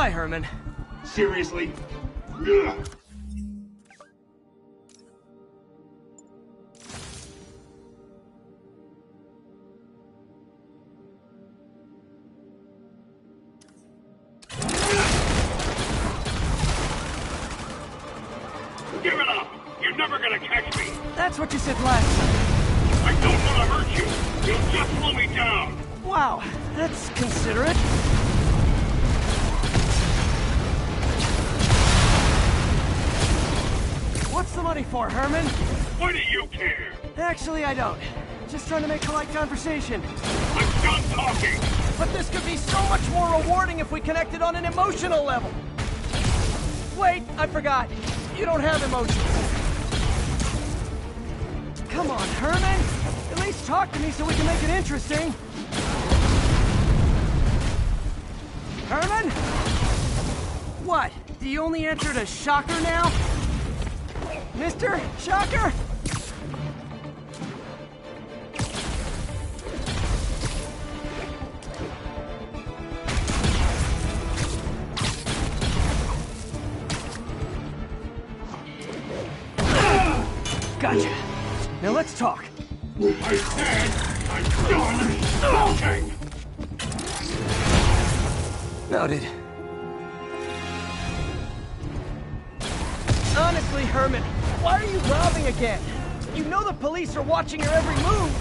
Hi, Herman. Seriously? Ugh. Give it up! You're never gonna catch me! That's what you said last time. I don't want to hurt you! You'll just slow me down! Wow, that's considerate. What's the money for, Herman? Why do you care? Actually, I don't. Just trying to make polite conversation. I'm done talking! But this could be so much more rewarding if we connected on an emotional level. Wait, I forgot. You don't have emotions. Come on, Herman. At least talk to me so we can make it interesting. Herman? What? Do you only answer to Shocker now? Mr. Shocker? Gotcha. Now let's talk. I said I'm done talking! Noted. Honestly, Herman, why are you robbing again? You know the police are watching your every move.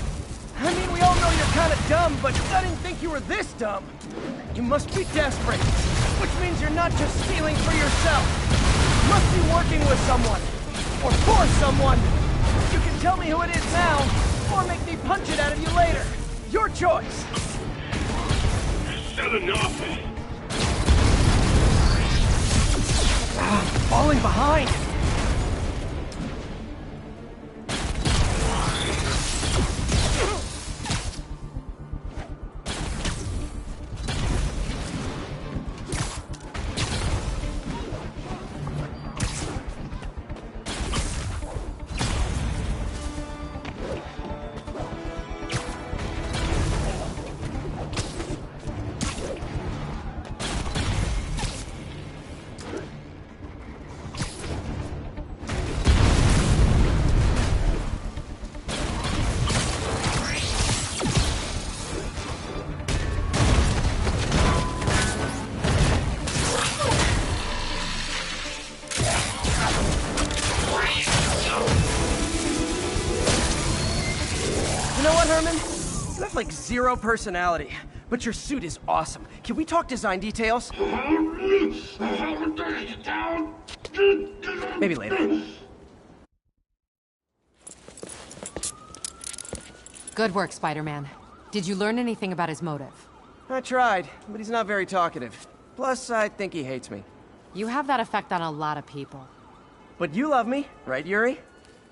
I mean, we all know you're kind of dumb, but I didn't think you were this dumb. You must be desperate, which means you're not just stealing for yourself. You must be working with someone, or for someone. You can tell me who it is now, or make me punch it out of you later. Your choice. Said enough! Falling behind. Herman? You have like zero personality, but your suit is awesome. Can we talk design details? Maybe later. Good work, Spider-Man. Did you learn anything about his motive? I tried, but he's not very talkative. Plus, I think he hates me. You have that effect on a lot of people. But you love me, right, Yuri?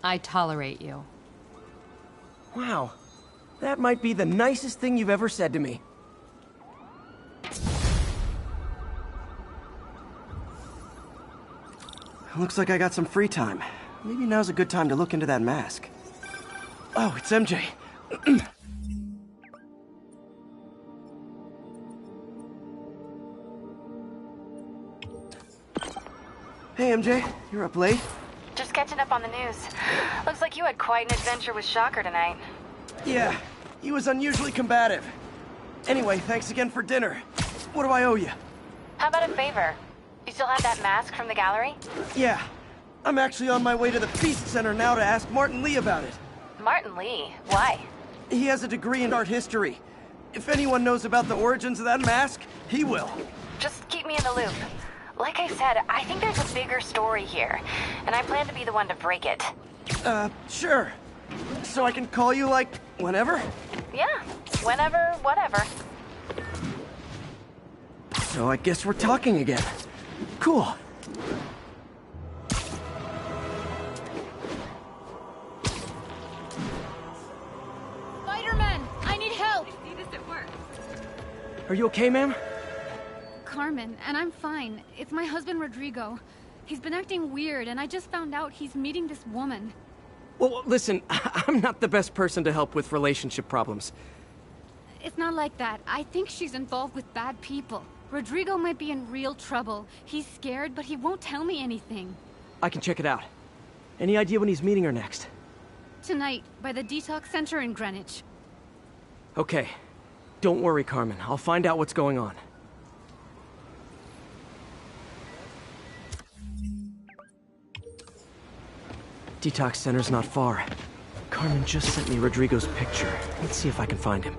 I tolerate you. Wow. That might be the nicest thing you've ever said to me. Looks like I got some free time. Maybe now's a good time to look into that mask. Oh, it's MJ. Hey, MJ. You're up late? Just catching up on the news. Looks like you had quite an adventure with Shocker tonight. Yeah, he was unusually combative. Anyway, thanks again for dinner. What do I owe you? How about a favor? You still have that mask from the gallery? Yeah. I'm actually on my way to the Feast Center now to ask Martin Lee about it. Martin Lee? Why? He has a degree in art history. If anyone knows about the origins of that mask, he will. Just keep me in the loop. Like I said, I think there's a bigger story here, and I plan to be the one to break it. Sure. So I can call you, like, whenever? Yeah, whenever, whatever. So I guess we're talking again. Cool. Spider-Man, I need help! I see this at work. Are you okay, ma'am? Carmen, and I'm fine. It's my husband, Rodrigo. He's been acting weird, and I just found out he's meeting this woman. Well, listen, I'm not the best person to help with relationship problems. It's not like that. I think she's involved with bad people. Rodrigo might be in real trouble. He's scared, but he won't tell me anything. I can check it out. Any idea when he's meeting her next? Tonight, by the detox center in Greenwich. Okay. Don't worry, Carmen. I'll find out what's going on. Detox center's not far. Carmen just sent me Rodrigo's picture. Let's see if I can find him.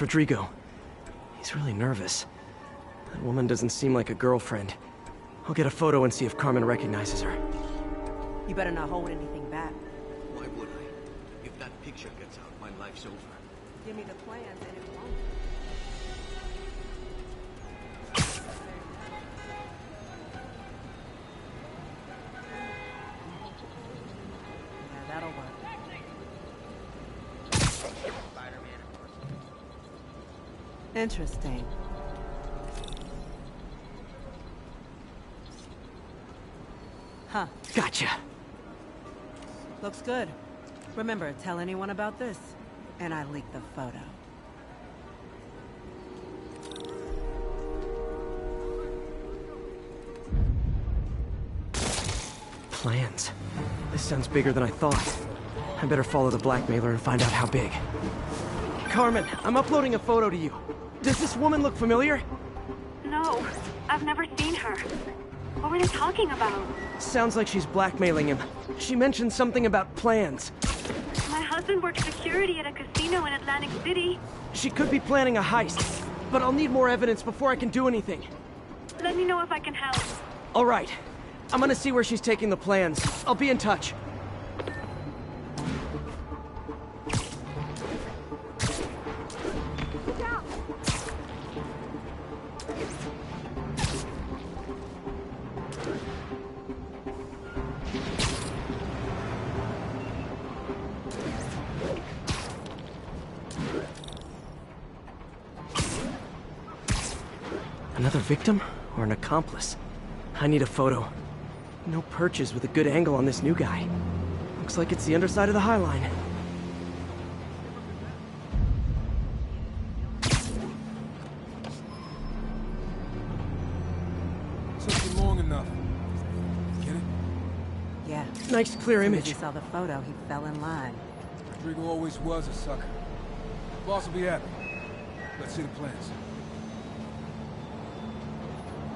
Rodrigo. He's really nervous. That woman doesn't seem like a girlfriend. I'll get a photo and see if Carmen recognizes her. You better not hold anything back. Why would I? If that picture gets out, my life's over. Give me the plans and it won't. Yeah, that'll work. Interesting. Huh. Gotcha. Looks good. Remember, tell anyone about this, and I leak the photo. Plans. This sounds bigger than I thought. I better follow the blackmailer and find out how big. Carmen, I'm uploading a photo to you. Does this woman look familiar? No, I've never seen her. What were they talking about? Sounds like she's blackmailing him. She mentioned something about plans. My husband works security at a casino in Atlantic City. She could be planning a heist, but I'll need more evidence before I can do anything. Let me know if I can help. All right. I'm gonna see where she's taking the plans. I'll be in touch. Another victim or an accomplice? I need a photo. No perches with a good angle on this new guy. Looks like it's the underside of the High Line. Took you long enough. Get it? Yeah. Nice clear As soon as image. he saw the photo, he fell in line. Rodrigo always was a sucker. Boss will be happy. Let's see the plans.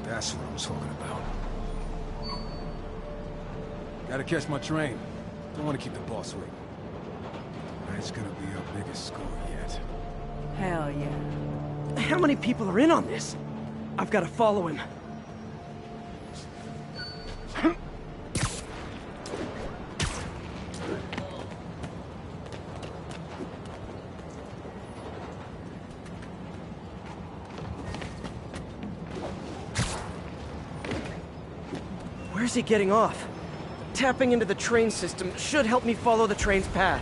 That's what I'm talking about. Gotta catch my train. Don't want to keep the boss waiting. Tonight's gonna be our biggest score yet. Hell yeah. How many people are in on this? I've got to follow him. Where's he getting off? Tapping into the train system should help me follow the train's path.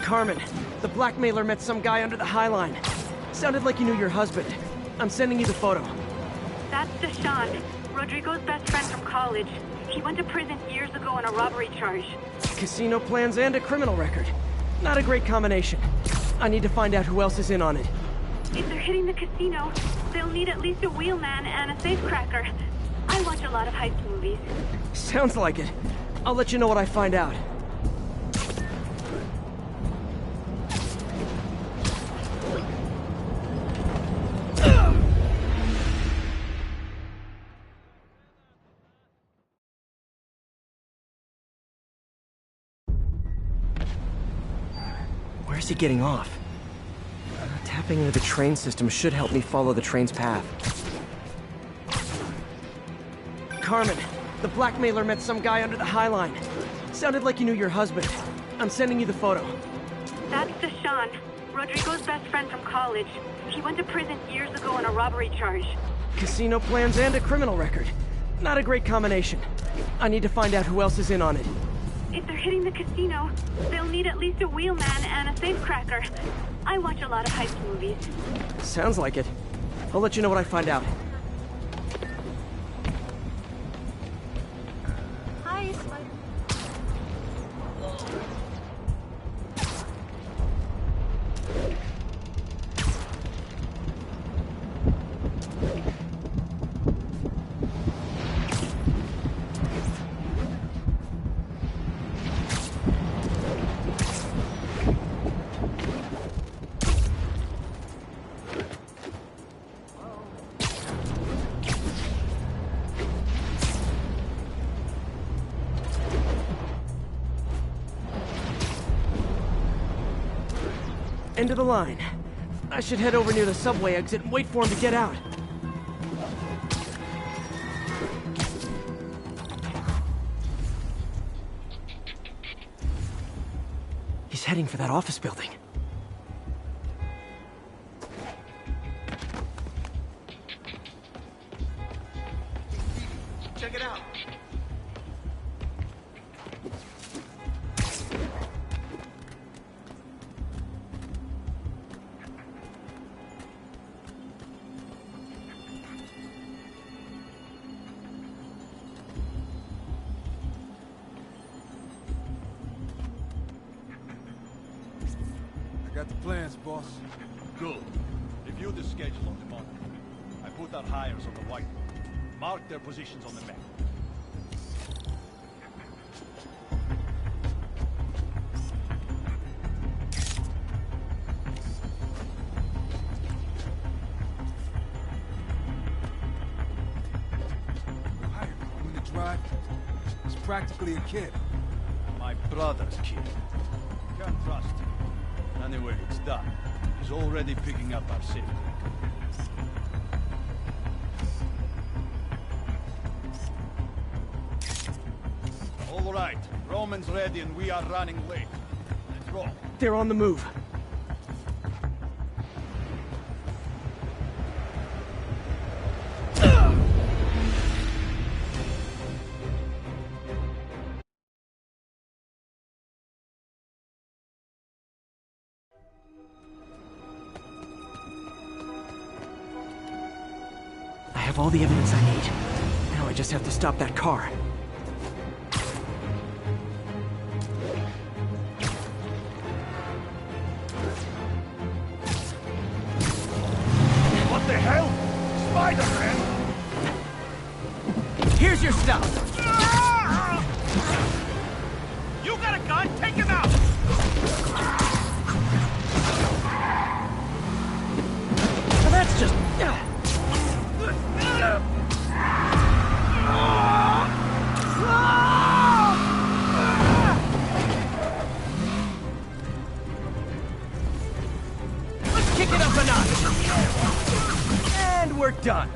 Carmen, the blackmailer met some guy under the High Line. Sounded like you knew your husband. I'm sending you the photo. That's Deshaun, Rodrigo's best friend from college. He went to prison years ago on a robbery charge. Casino plans and a criminal record. Not a great combination. I need to find out who else is in on it. If they're hitting the casino, they'll need at least a wheelman and a safecracker. I watch a lot of heist movies. Sounds like it. I'll let you know what I find out. Where's he getting off? Tapping into the train system should help me follow the train's path. Carmen, the blackmailer met some guy under the High Line. Sounded like you knew your husband. I'm sending you the photo. That's Deshaun, Rodrigo's best friend from college. He went to prison years ago on a robbery charge. Casino plans and a criminal record. Not a great combination. I need to find out who else is in on it. If they're hitting the casino, they'll need at least a wheelman and a safecracker. I watch a lot of heist movies. Sounds like it. I'll let you know what I find out. Hi, Spider. End of the line. I should head over near the subway exit and wait for him to get out. He's heading for that office building. Check it out. I got the plans, boss. Good. Review the schedule on the monitor. I put our hires on the whiteboard. Mark their positions on the map. I'm gonna drive. He's practically a kid. My brother's kid. Can't trust him. Anyway, it's done. He's already picking up our safety. All right, Roman's ready and we are running late. Let's roll. They're on the move. I have all the evidence I need. Now I just have to stop that car. What the hell? Spider-Man! Here's your stuff! You got a gun? Take him out! Well, that's just... Let's kick it up a notch! And we're done.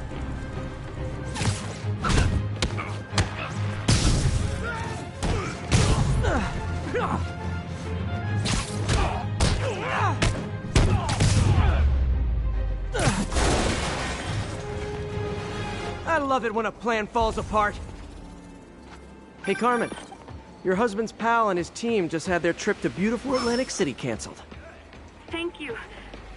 I love it when a plan falls apart. Hey, Carmen. Your husband's pal and his team just had their trip to beautiful Atlantic City canceled. Thank you.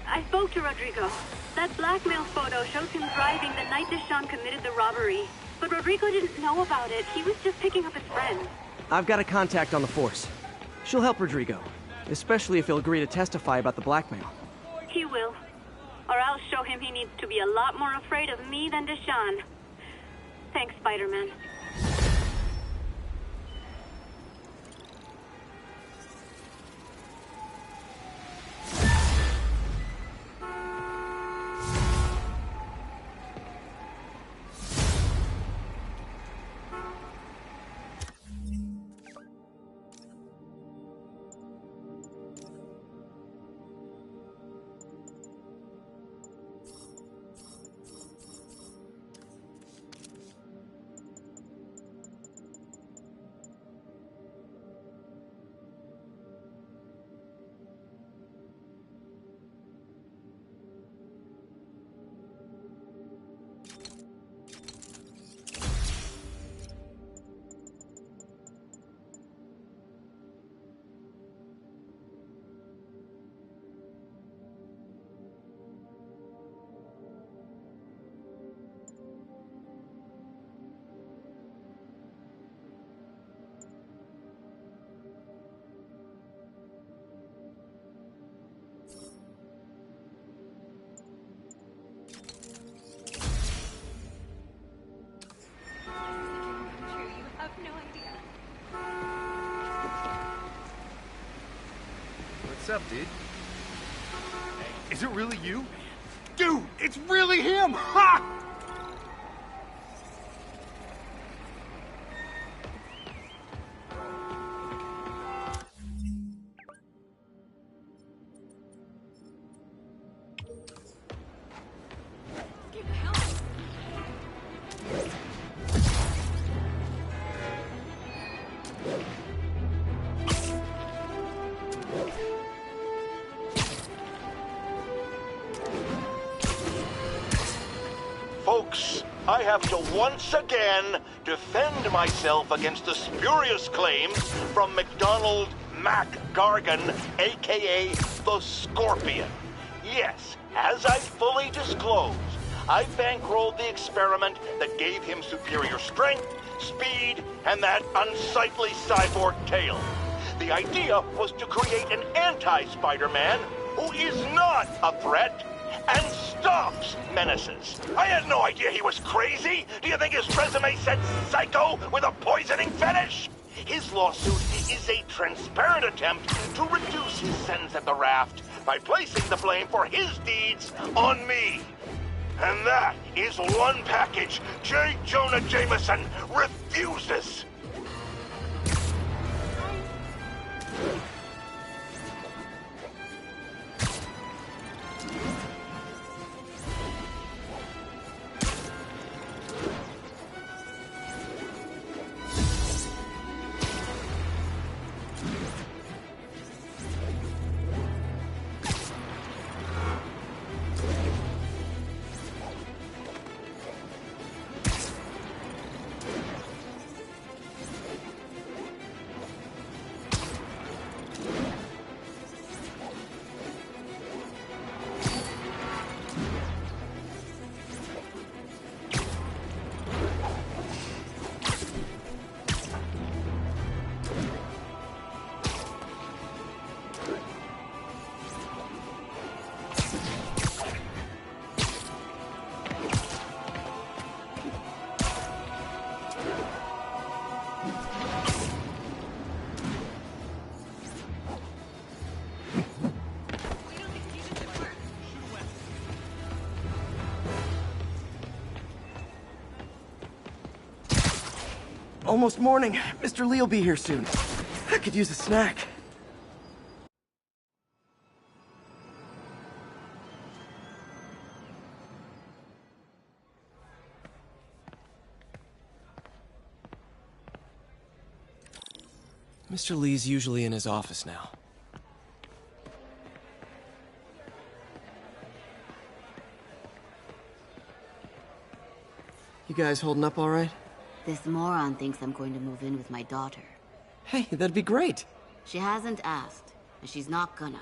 I spoke to Rodrigo. That blackmail photo shows him driving the night Deshaun committed the robbery. But Rodrigo didn't know about it. He was just picking up his friend. I've got a contact on the force. She'll help Rodrigo, especially if he'll agree to testify about the blackmail. He will. Or I'll show him he needs to be a lot more afraid of me than Deshaun. Thanks, Spider-Man. No idea. What's up, dude? Is it really you? Dude, it's really him! Ha! Folks, I have to once again defend myself against the spurious claims from McDonald Mac Gargan, aka the Scorpion. Yes, as I fully disclosed, I bankrolled the experiment that gave him superior strength, speed, and that unsightly cyborg tail. The idea was to create an anti-Spider-Man who is not a threat and stops menaces. I had no idea he was crazy. Do you think his resume said psycho with a poisoning fetish? His lawsuit is a transparent attempt to reduce his sentence at the raft by placing the blame for his deeds on me. And that is one package J. Jonah Jameson refuses. Almost morning. Mr. Lee will be here soon. I could use a snack. Mr. Lee's usually in his office now. You guys holding up all right? This moron thinks I'm going to move in with my daughter. Hey, that'd be great. She hasn't asked, and she's not gonna.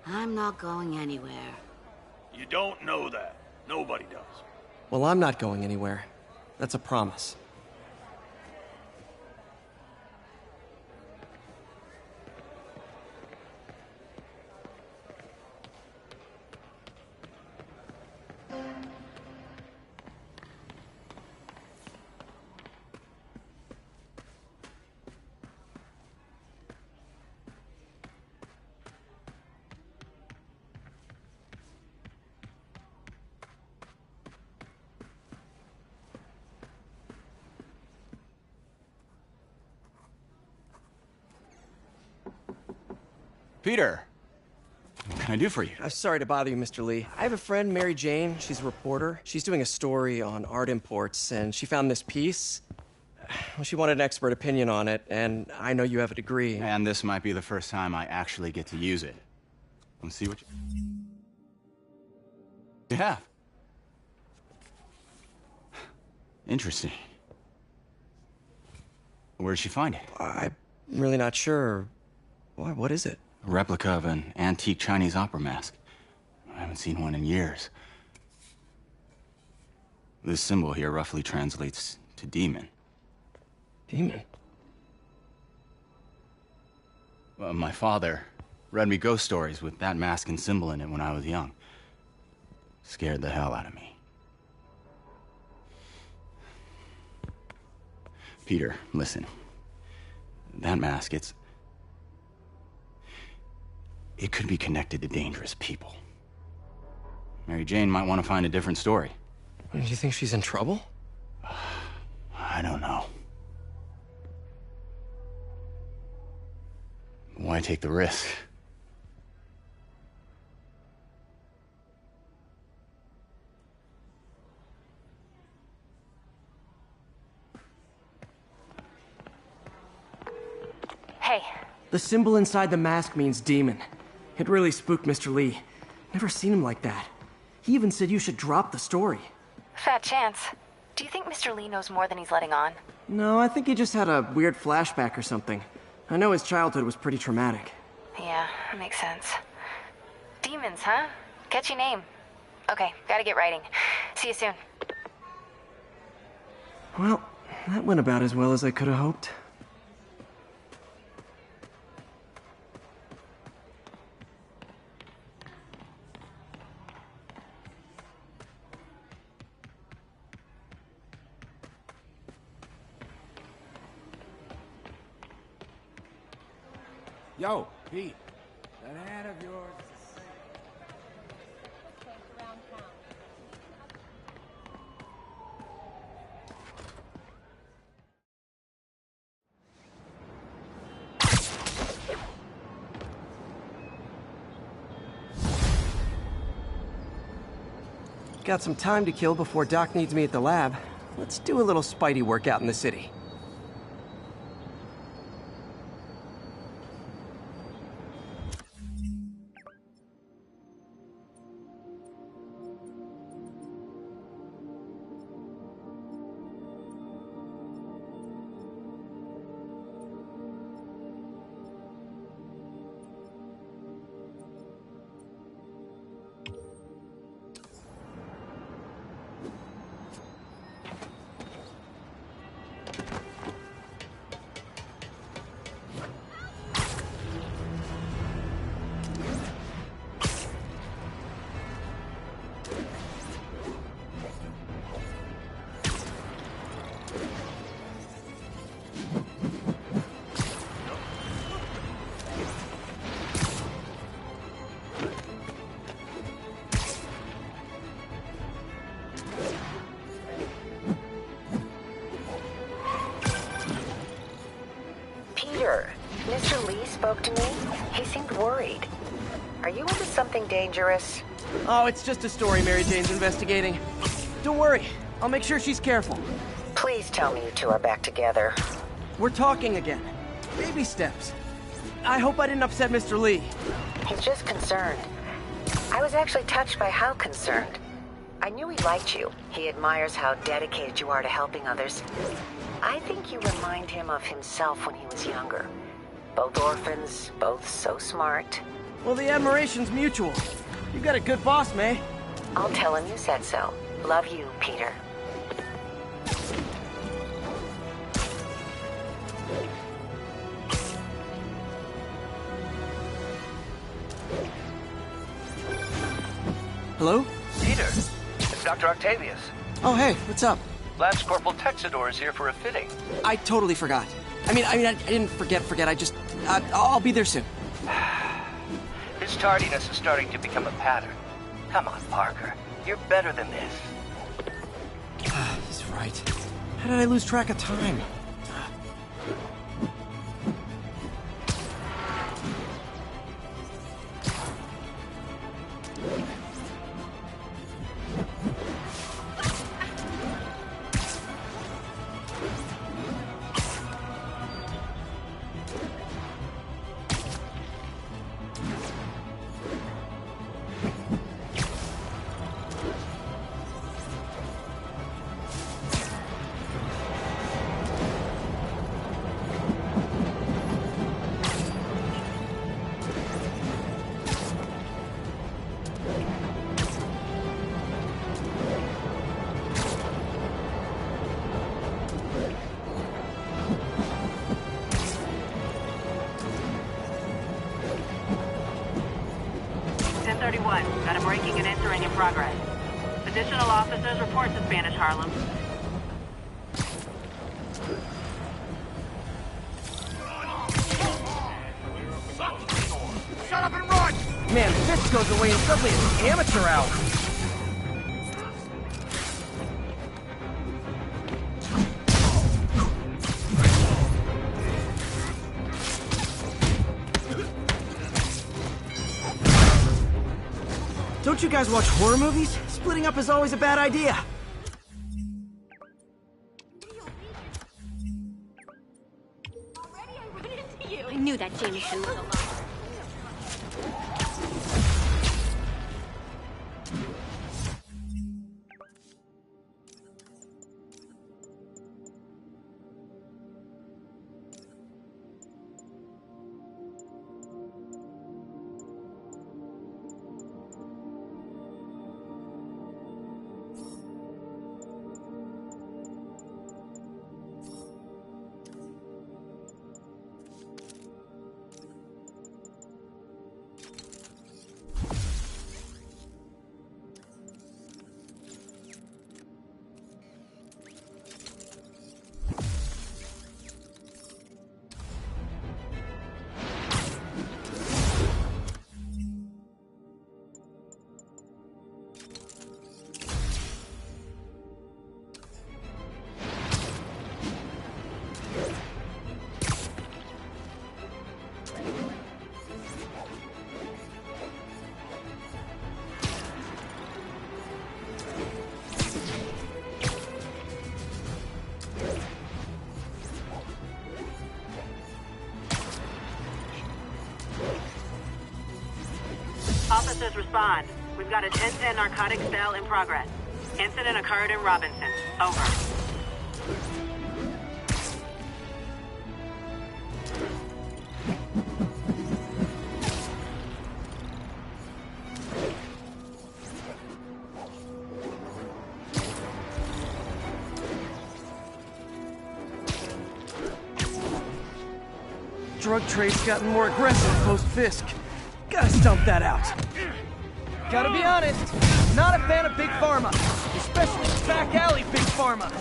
I'm not going anywhere. You don't know that. Nobody does. Well, I'm not going anywhere. That's a promise. Peter, what can I do for you? I'm sorry to bother you, Mr. Lee. I have a friend, Mary Jane. She's a reporter. She's doing a story on art imports, and she found this piece. Well, she wanted an expert opinion on it, and I know you have a degree. And this might be the first time I actually get to use it. Let's see what you have. Interesting. Where did she find it? I'm really not sure. Why, what is it? A replica of an antique Chinese opera mask. I haven't seen one in years. This symbol here roughly translates to demon. Demon? Well, my father read me ghost stories with that mask and symbol in it when I was young. Scared the hell out of me. Peter, listen. That mask, it could be connected to dangerous people. Mary Jane might want to find a different story. Do you think she's in trouble? I don't know. Why take the risk? Hey. The symbol inside the mask means demon. It really spooked Mr. Lee. Never seen him like that. He even said you should drop the story. Fat chance. Do you think Mr. Lee knows more than he's letting on? No, I think he just had a weird flashback or something. I know his childhood was pretty traumatic. Yeah, that makes sense. Demons, huh? Catchy name. Okay, gotta get writing. See you soon. Well, that went about as well as I could have hoped. Yo, Pete. That hat of yours. Got some time to kill before Doc needs me at the lab. Let's do a little Spidey workout in the city. Mr. Lee spoke to me. He seemed worried. Are you into something dangerous? Oh, it's just a story Mary Jane's investigating. Don't worry, I'll make sure she's careful. Please tell me you two are back together. We're talking again. Baby steps. I hope I didn't upset Mr. Lee. He's just concerned. I was actually touched by how concerned. I knew he liked you. He admires how dedicated you are to helping others. I think you remind him of himself when he was younger. Both orphans, both so smart. Well, the admiration's mutual. You got a good boss, May. I'll tell him you said so. Love you, Peter. Hello? Peter, it's Dr. Octavius. Oh, hey, what's up? Lance Corporal Texidor is here for a fitting. I totally forgot. I didn't forget. I'll be there soon. His tardiness is starting to become a pattern. Come on, Parker. You're better than this. He's right. How did I lose track of time? Got a breaking and entering in progress. Additional officers report to Spanish Harlem. Man, Fisk goes away and suddenly it's amateur hour. Don't you guys watch horror movies? Splitting up is always a bad idea. I knew that Jameson was alive. Officers respond. We've got a 10-10 narcotics sale in progress. Incident occurred in Robinson. Over. Drug trade's gotten more aggressive post-Fisk. Gotta stump that out. Gotta be honest, not a fan of Big Pharma. Especially back alley Big Pharma.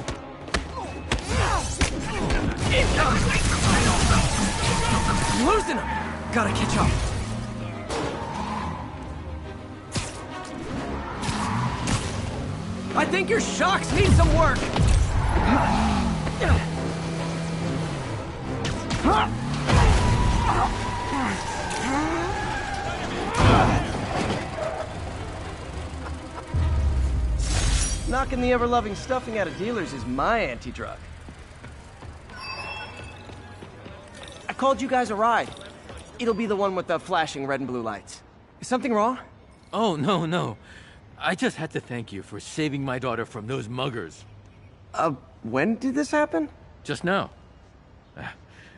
I'm losing him. Gotta catch up. I think your shocks need some work. Knocking the ever-loving stuffing out of dealers is my anti-drug. I called you guys a ride. It'll be the one with the flashing red and blue lights. Is something wrong? Oh, no. I just had to thank you for saving my daughter from those muggers. When did this happen? Just now.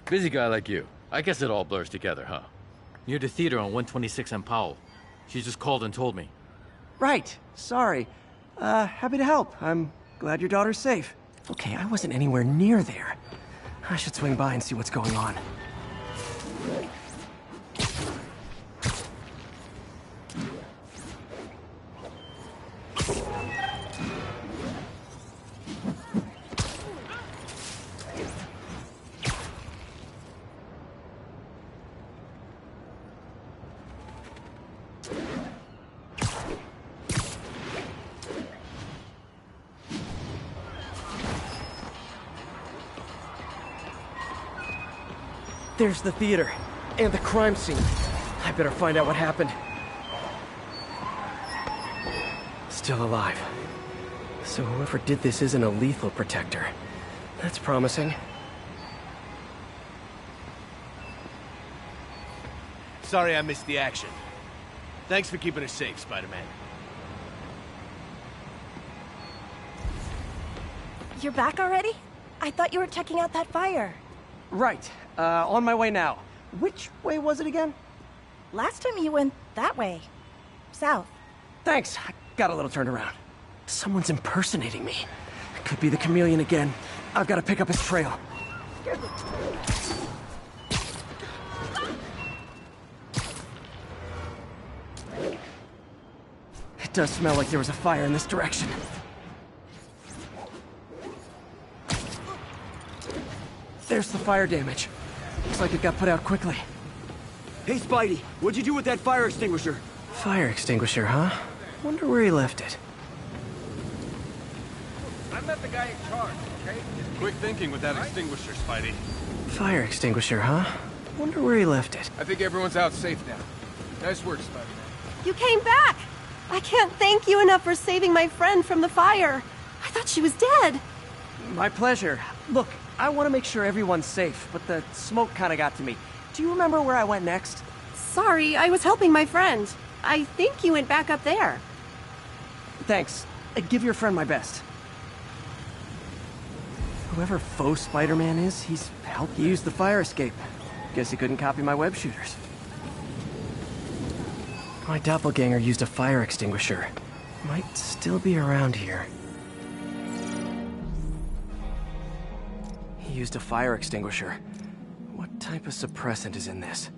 Busy guy like you. I guess it all blurs together, huh? Near the theater on 126 and Powell. She just called and told me. Right. Sorry. Happy to help. I'm glad your daughter's safe. Okay, I wasn't anywhere near there. I should swing by and see what's going on. There's the theater, and the crime scene. I better find out what happened. Still alive. So whoever did this isn't a lethal protector. That's promising. Sorry I missed the action. Thanks for keeping us safe, Spider-Man. You're back already? I thought you were checking out that fire. Right. On my way now. Which way was it again? Last time you went that way. South. Thanks. I got a little turned around. Someone's impersonating me. Could be the chameleon again. I've got to pick up his trail. It does smell like there was a fire in this direction. There's the fire damage. Looks like it got put out quickly. Hey, Spidey, what'd you do with that fire extinguisher? Fire extinguisher, huh? Wonder where he left it. I met the guy in charge, okay? Quick thinking with that extinguisher, Spidey. Fire extinguisher, huh? Wonder where he left it. I think everyone's out safe now. Nice work, Spider-Man. You came back! I can't thank you enough for saving my friend from the fire. I thought she was dead. My pleasure. Look, I want to make sure everyone's safe, but the smoke kind of got to me. Do you remember where I went next? Sorry, I was helping my friend. I think you went back up there. Thanks. Give your friend my best. Whoever faux Spider-Man is, he's helped use the fire escape. Guess he couldn't copy my web shooters. My doppelganger used a fire extinguisher. Might still be around here. He used a fire extinguisher. What type of suppressant is in this?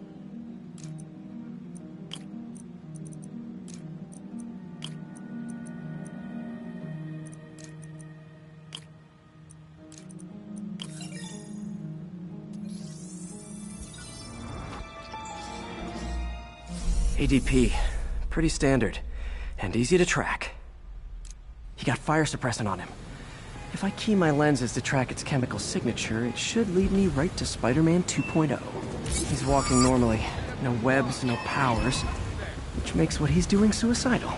ADP. Pretty standard. And easy to track. He got fire suppressant on him. If I key my lenses to track its chemical signature, it should lead me right to Spider-Man 2.0. He's walking normally. No webs, no powers. Which makes what he's doing suicidal.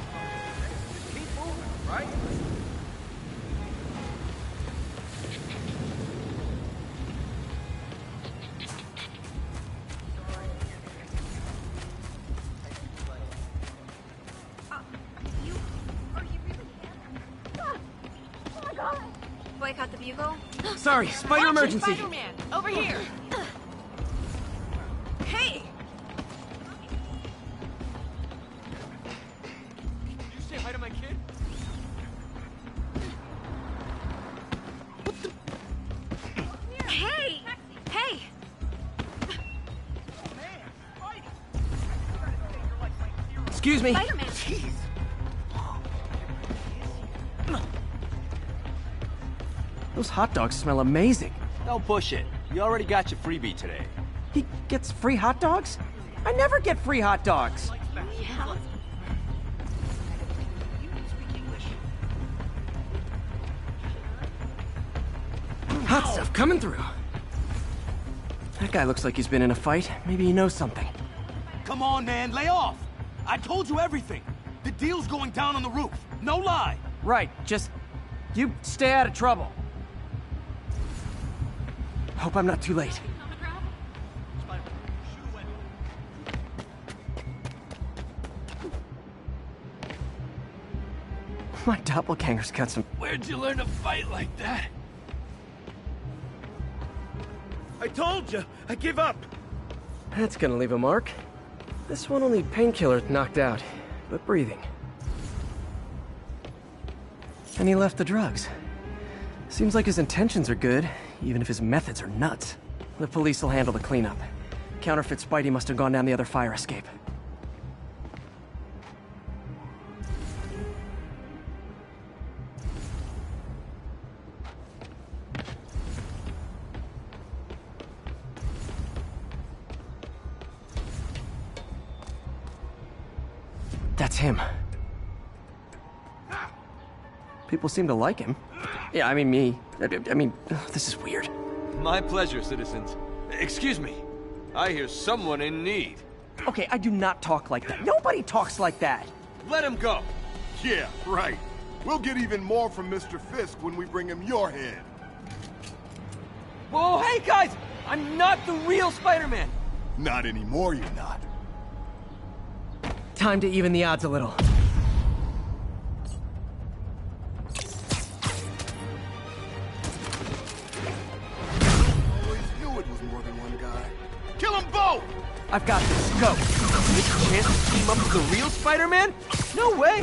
Boycott the bugle? Sorry, spider emergency. Spider-Man, over here. Hey! You say hi to my kid? Hey! Hey! Excuse me. Spider-Man. Those hot dogs smell amazing. Don't push it. You already got your freebie today. He gets free hot dogs? I never get free hot dogs. Yeah. Hot stuff coming through. That guy looks like he's been in a fight. Maybe he knows something. Come on, man, lay off! I told you everything. The deal's going down on the roof. No lie. Right, just... you stay out of trouble. Hope I'm not too late. My doppelganger's got some... Where'd you learn to fight like that? I told you, I give up. That's gonna leave a mark. This one will need painkillers knocked out, but breathing. And he left the drugs. Seems like his intentions are good, even if his methods are nuts. The police will handle the cleanup. Counterfeit Spidey must have gone down the other fire escape. That's him. People seem to like him. Yeah, I mean me. I mean, this is weird. My pleasure, citizens. Excuse me. I hear someone in need. Okay, I do not talk like that. Nobody talks like that. Let him go. Yeah, right. We'll get even more from Mr. Fisk when we bring him your head. Whoa, hey guys! I'm not the real Spider-Man! Not anymore, you're not. Time to even the odds a little. Always knew it was more than one guy. Kill them both! I've got this. Go. Take a chance to team up with the real Spider-Man? No way!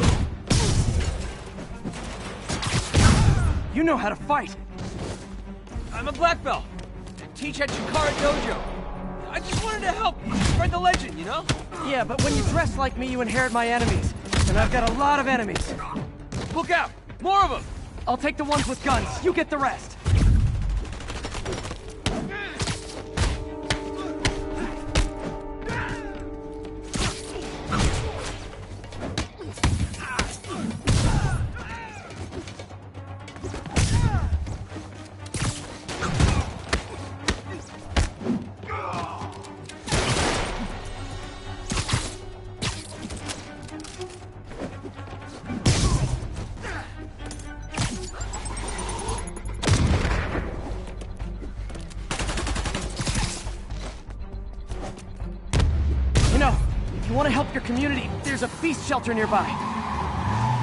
You know how to fight. I'm a black belt. I teach at Chikara Dojo. I just wanted to help spread the legend, you know? Yeah, but when you dress like me, you inherit my enemies. And I've got a lot of enemies. Look out! More of them! I'll take the ones with guns. You get the rest. If you want to help your community, there's a feast shelter nearby.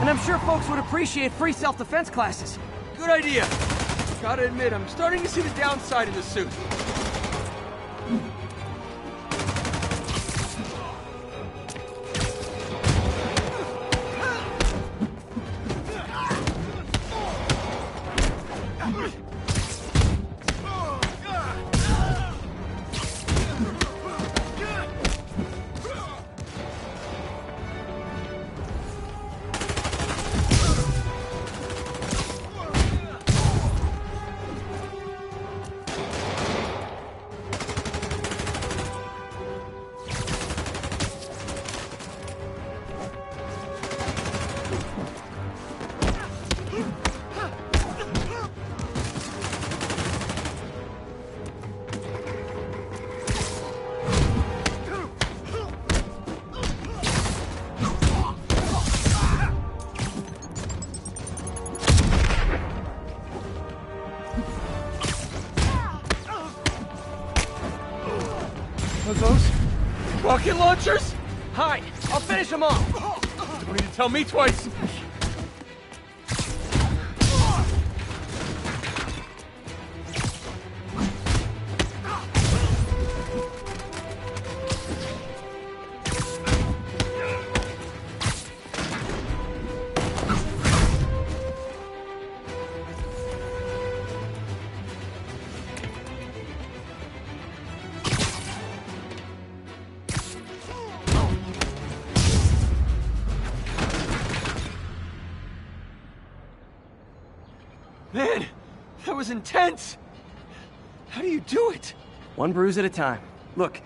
And I'm sure folks would appreciate free self-defense classes. Good idea. Gotta admit, I'm starting to see the downside of the suit. Those rocket launchers? Hide! I'll finish them off! You don't need to tell me twice! Man, that was intense! How do you do it? One bruise at a time. Look,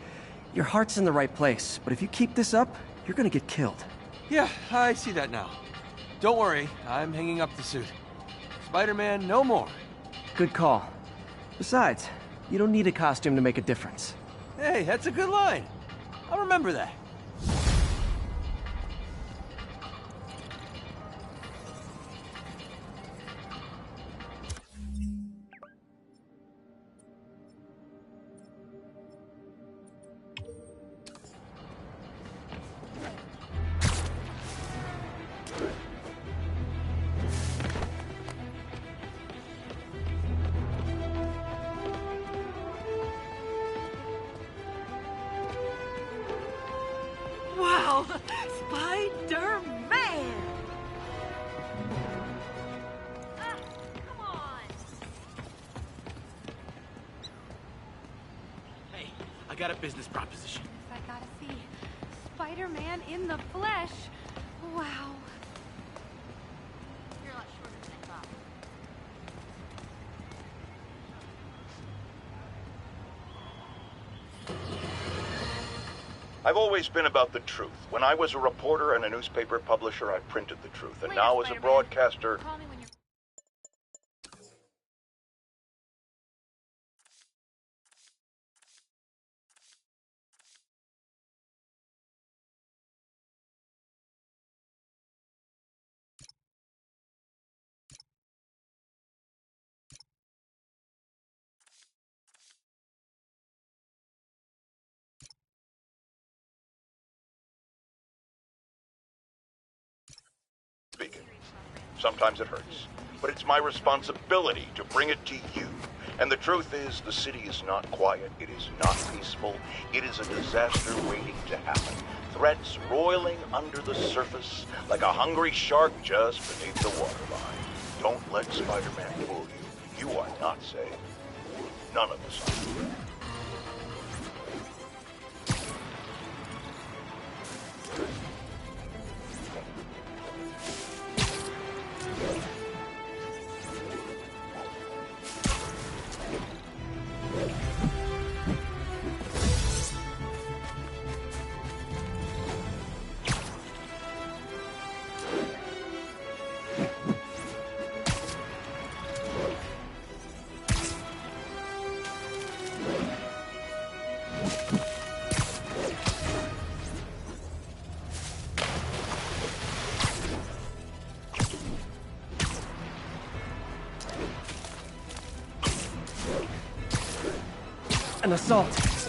your heart's in the right place, but if you keep this up, you're gonna get killed. Yeah, I see that now. Don't worry, I'm hanging up the suit. Spider-Man, no more. Good call. Besides, you don't need a costume to make a difference. Hey, that's a good line. I'll remember that. Wow! Spider-Man! Hey, I got a business proposition. I gotta see. Spider-Man in the flesh. Wow. You're a lot shorter than I thought. I've always been about the truth. When I was a reporter and a newspaper publisher, I printed the truth. And now as a broadcaster... speaking. Sometimes it hurts, but it's my responsibility to bring it to you. And the truth is, the city is not quiet, it is not peaceful, it is a disaster waiting to happen. Threats roiling under the surface like a hungry shark just beneath the waterline. Don't let Spider-Man fool you. You are not safe. None of us are. An assault.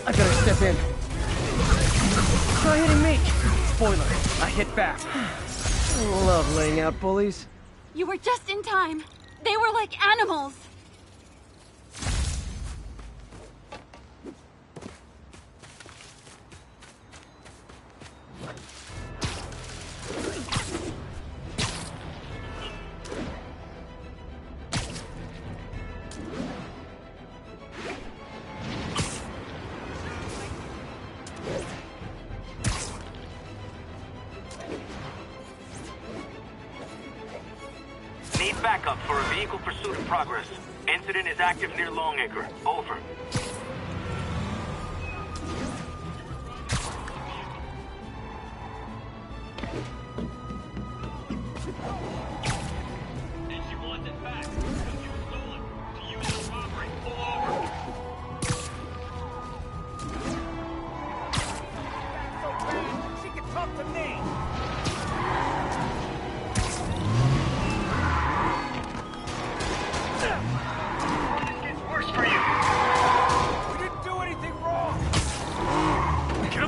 I better step in. try hitting me. Spoiler, I hit back. I love laying out bullies. You were just in time. They were like animals. Need backup for a vehicle pursuit in progress. Incident is active near Longacre. Over. She can talk to me.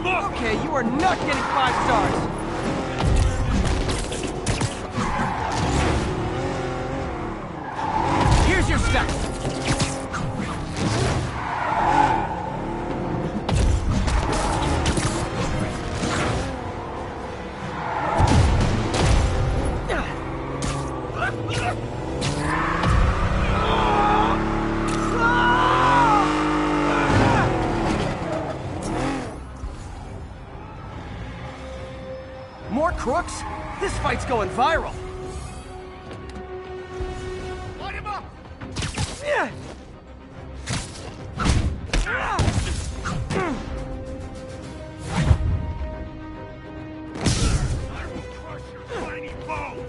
Okay, you are not getting 5 stars! Here's your stuff! More crooks? This fight's going viral. Light him up! Yeah! I will crush your tiny bones!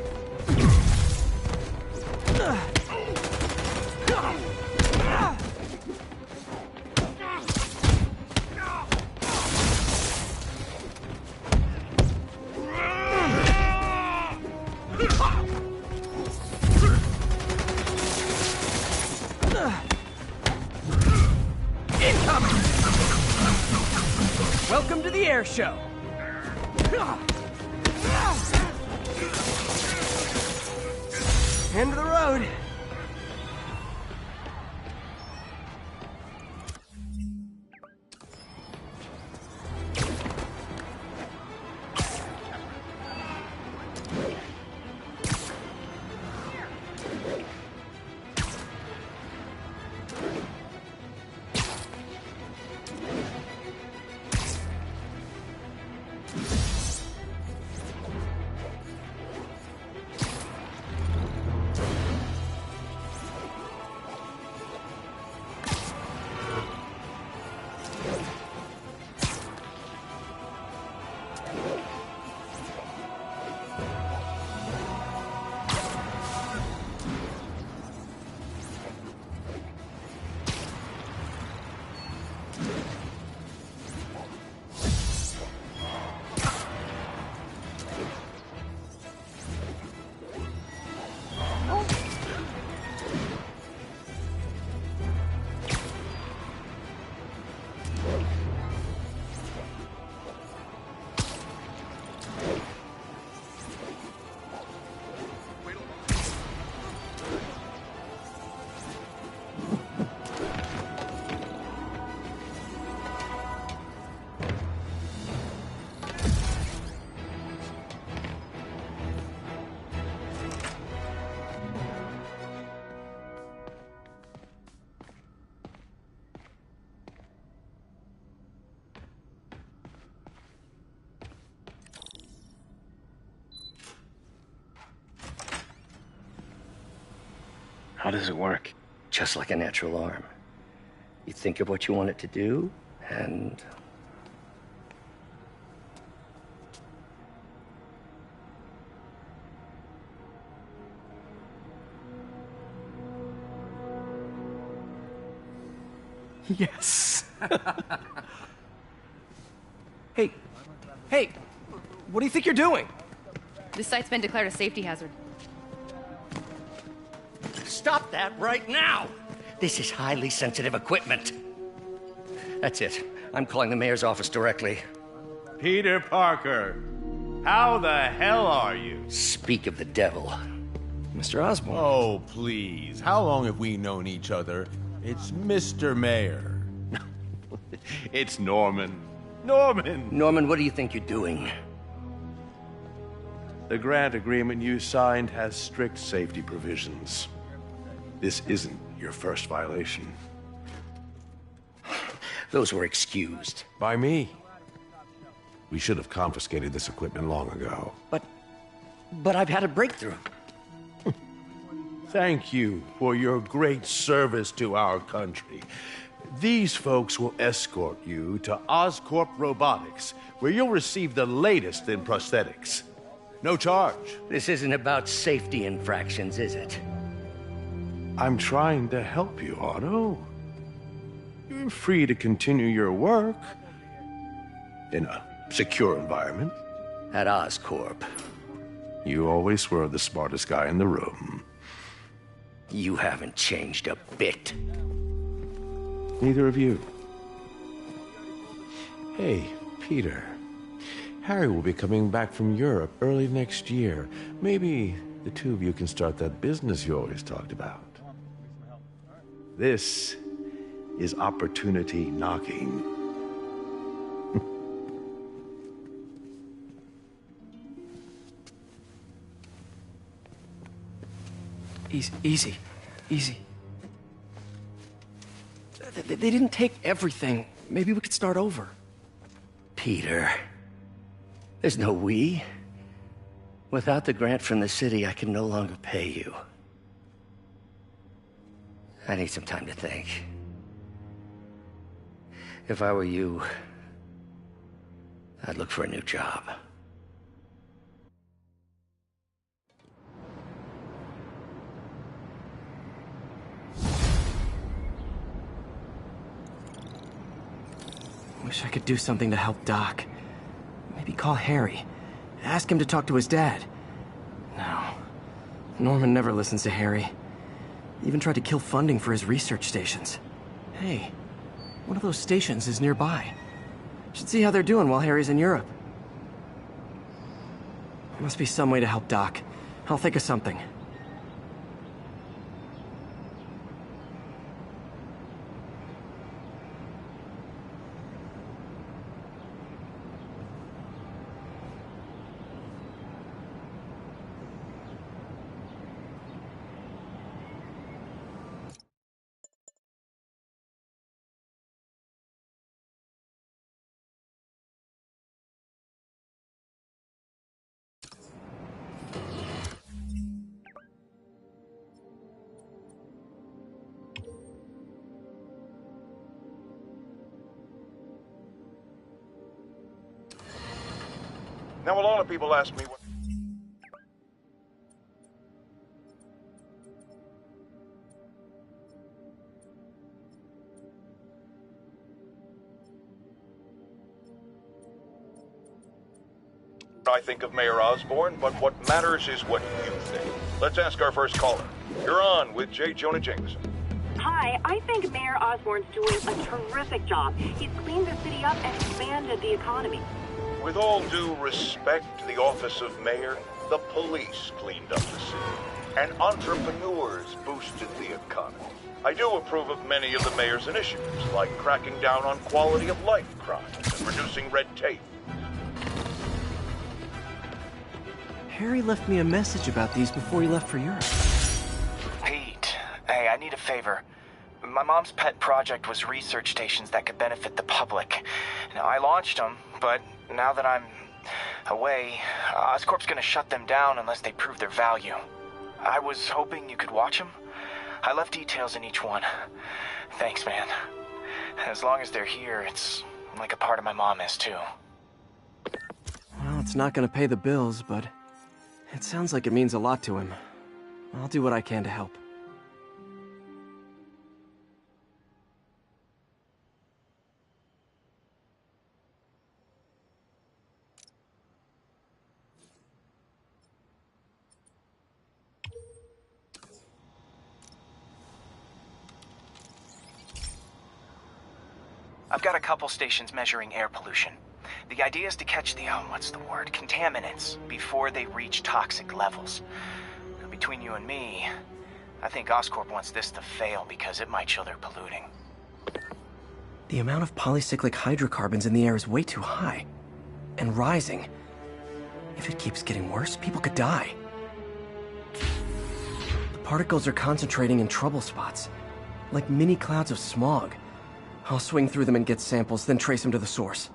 Incoming! Welcome to the air show. End of the road. How does it work? Just like a natural arm. You think of what you want it to do, and... Yes. Hey, what do you think you're doing? This site's been declared a safety hazard. Stop that right now! This is highly sensitive equipment. That's it. I'm calling the mayor's office directly. Peter Parker, how the hell are you? Speak of the devil. Mr. Osborn. Oh, please. How long have we known each other? It's Mr. Mayor. It's Norman. Norman! Norman, what do you think you're doing? The grant agreement you signed has strict safety provisions. This isn't your first violation. Those were excused. By me. We should have confiscated this equipment long ago. But I've had a breakthrough. Thank you for your great service to our country. These folks will escort you to Oscorp Robotics, where you'll receive the latest in prosthetics. No charge. This isn't about safety infractions, is it? I'm trying to help you, Otto. You're free to continue your work in a secure environment. At Oscorp. You always were the smartest guy in the room. You haven't changed a bit. Neither of you. Hey, Peter. Harry will be coming back from Europe early next year. Maybe the two of you can start that business you always talked about. This is opportunity knocking. Easy. They didn't take everything. Maybe we could start over. Peter. There's no we. Without the grant from the city, I can no longer pay you. I need some time to think. If I were you, I'd look for a new job. Wish I could do something to help Doc. Maybe call Harry. Ask him to talk to his dad. No. Norman never listens to Harry. He even tried to kill funding for his research stations. Hey, one of those stations is nearby. Should see how they're doing while Harry's in Europe. There must be some way to help Doc. I'll think of something. Now, a lot of people ask me what... I think of Mayor Osborn, but what matters is what you think. Let's ask our first caller. You're on with J. Jonah Jameson. Hi, I think Mayor Osborn's doing a terrific job. He's cleaned the city up and expanded the economy. With all due respect to the office of mayor, the police cleaned up the city, and entrepreneurs boosted the economy. I do approve of many of the mayor's initiatives, like cracking down on quality of life crimes and reducing red tape. Harry left me a message about these before he left for Europe. Pete, hey, I need a favor. My mom's pet project was research stations that could benefit the public. Now, I launched them, but now that I'm away, Oscorp's gonna shut them down unless they prove their value. I was hoping you could watch them. I left details in each one. Thanks, man. As long as they're here, it's like a part of my mom is, too. Well, it's not gonna pay the bills, but it sounds like it means a lot to him. I'll do what I can to help. I've got a couple stations measuring air pollution. The idea is to catch the, what's the word, contaminants before they reach toxic levels. Now, between you and me, I think Oscorp wants this to fail because it might show they're polluting. The amount of polycyclic hydrocarbons in the air is way too high. And rising. If it keeps getting worse, people could die. The particles are concentrating in trouble spots, like mini clouds of smog. I'll swing through them and get samples, then trace them to the source.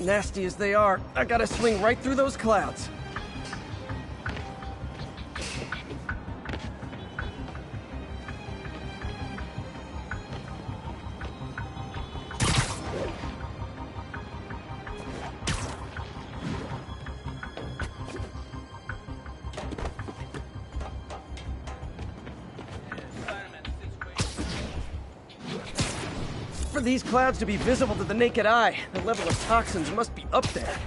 Nasty as they are, I gotta swing right through those clouds. For these clouds to be visible to the naked eye, the level of toxins must be up there.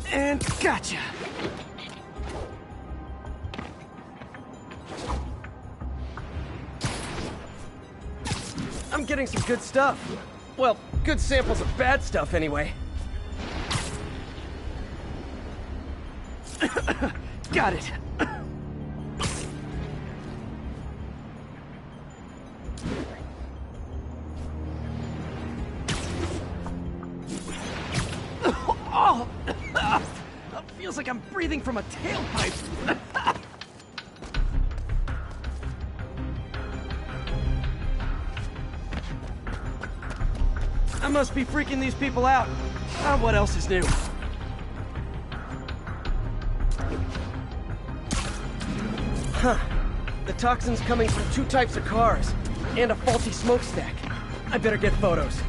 And gotcha! I'm getting some good stuff. Well, good samples of bad stuff anyway. Got it. Oh! Feels like I'm breathing from a tailpipe. I must be freaking these people out. What else is new? Huh. The toxin's coming from 2 types of cars, and a faulty smokestack. I better get photos.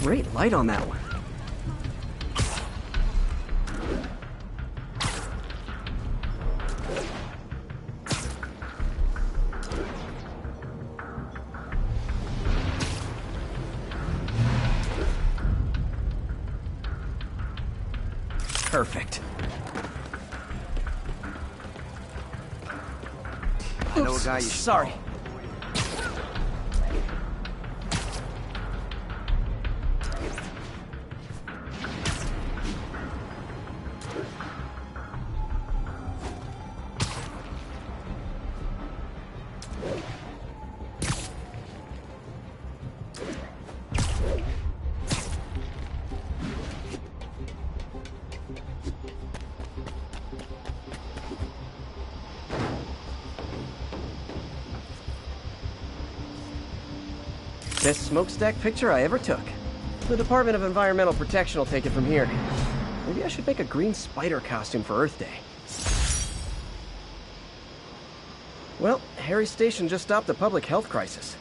Great light on that one. Perfect. I know a guy you should sorry. call. Best smokestack picture I ever took. The Department of Environmental Protection will take it from here. Maybe I should make a green spider costume for Earth Day. Well, Harry's station just stopped a public health crisis.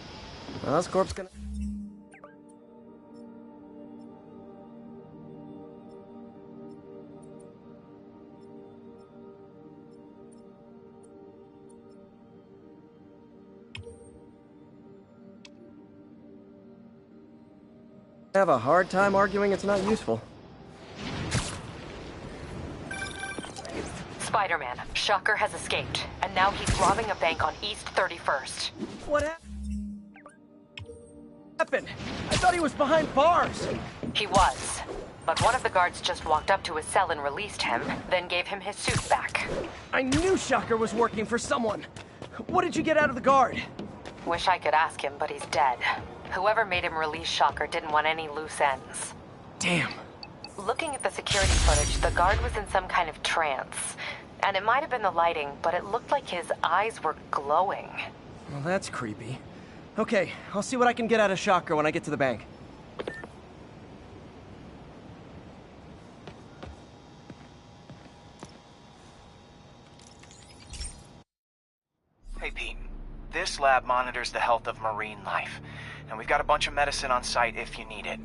Oscorp's gonna... have a hard time arguing it's not useful. Spider-Man, Shocker has escaped, and now he's robbing a bank on East 31st. What happened? I thought he was behind bars. He was, but one of the guards just walked up to his cell and released him, then gave him his suit back. I knew Shocker was working for someone. What did you get out of the guard? Wish I could ask him, but he's dead. Whoever made him release Shocker didn't want any loose ends. Damn. Looking at the security footage, the guard was in some kind of trance. And it might have been the lighting, but it looked like his eyes were glowing. Well, that's creepy. Okay, I'll see what I can get out of Shocker when I get to the bank. Hey, Pete. This lab monitors the health of marine life, and we've got a bunch of medicine on site if you need it.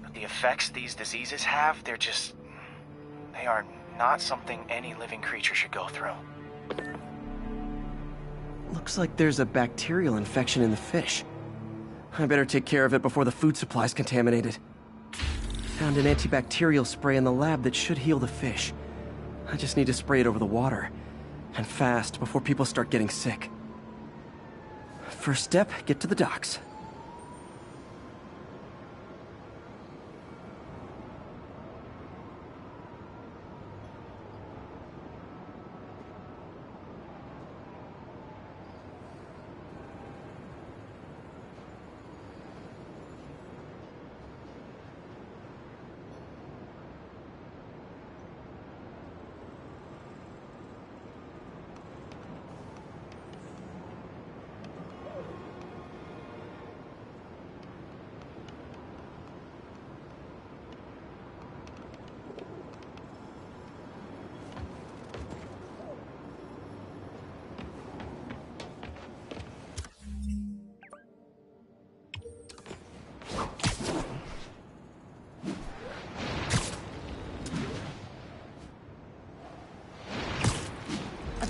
But the effects these diseases have, they are not something any living creature should go through. Looks like there's a bacterial infection in the fish. I better take care of it before the food supply's contaminated. Found an antibacterial spray in the lab that should heal the fish. I just need to spray it over the water. And fast, before people start getting sick. First step, get to the docks.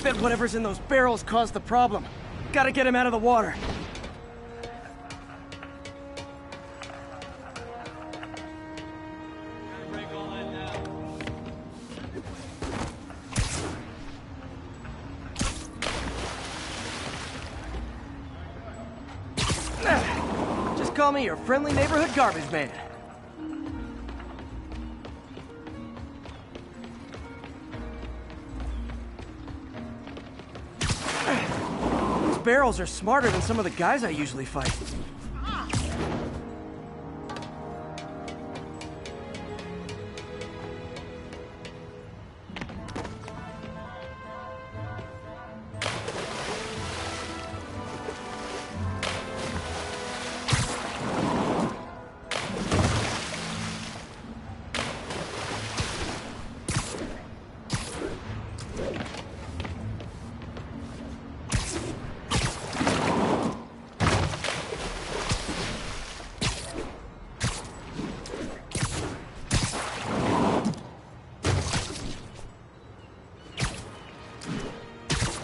bet whatever's in those barrels caused the problem. Gotta get him out of the water. Just call me your friendly neighborhood garbage man. These barrels are smarter than some of the guys I usually fight.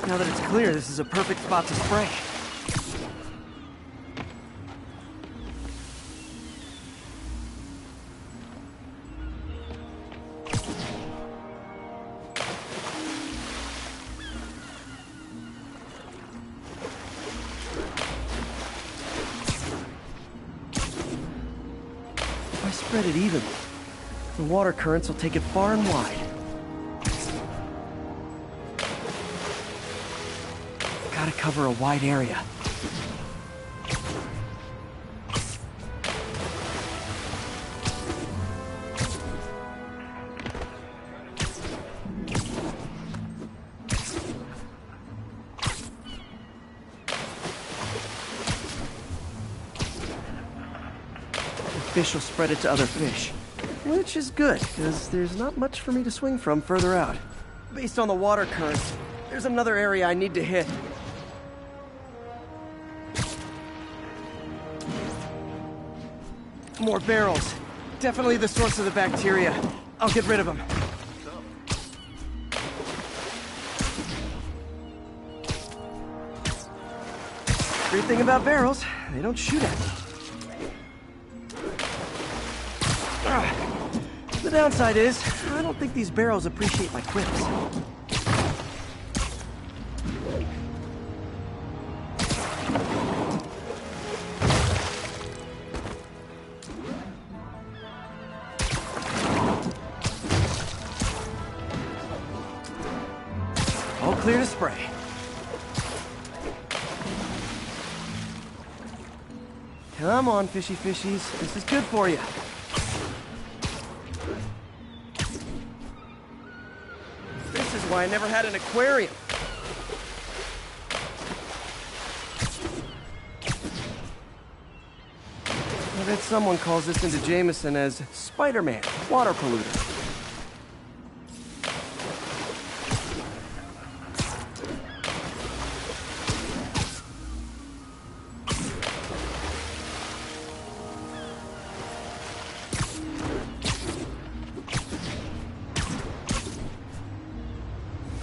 Now that it's clear, this is a perfect spot to spray. If I spread it evenly, the water currents will take it far and wide. Gotta cover a wide area. The fish will spread it to other fish, which is good, because there's not much for me to swing from further out. Based on the water currents, there's another area I need to hit. More barrels. Definitely the source of the bacteria. I'll get rid of them. Great thing about barrels, they don't shoot at me. The downside is, I don't think these barrels appreciate my quips. All clear to spray. Come on, fishy fishies. This is good for you. This is why I never had an aquarium. I bet someone calls this into Jameson as Spider-Man, water polluter.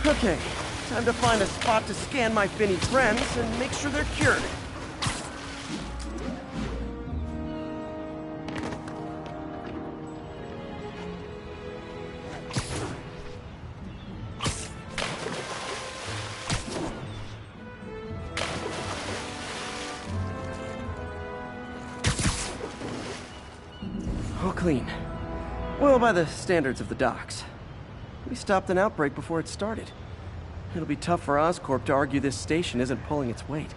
Okay, time to find a spot to scan my finny friends and make sure they're cured. All clean. Well, by the standards of the docks. We stopped an outbreak before it started. It'll be tough for Oscorp to argue this station isn't pulling its weight.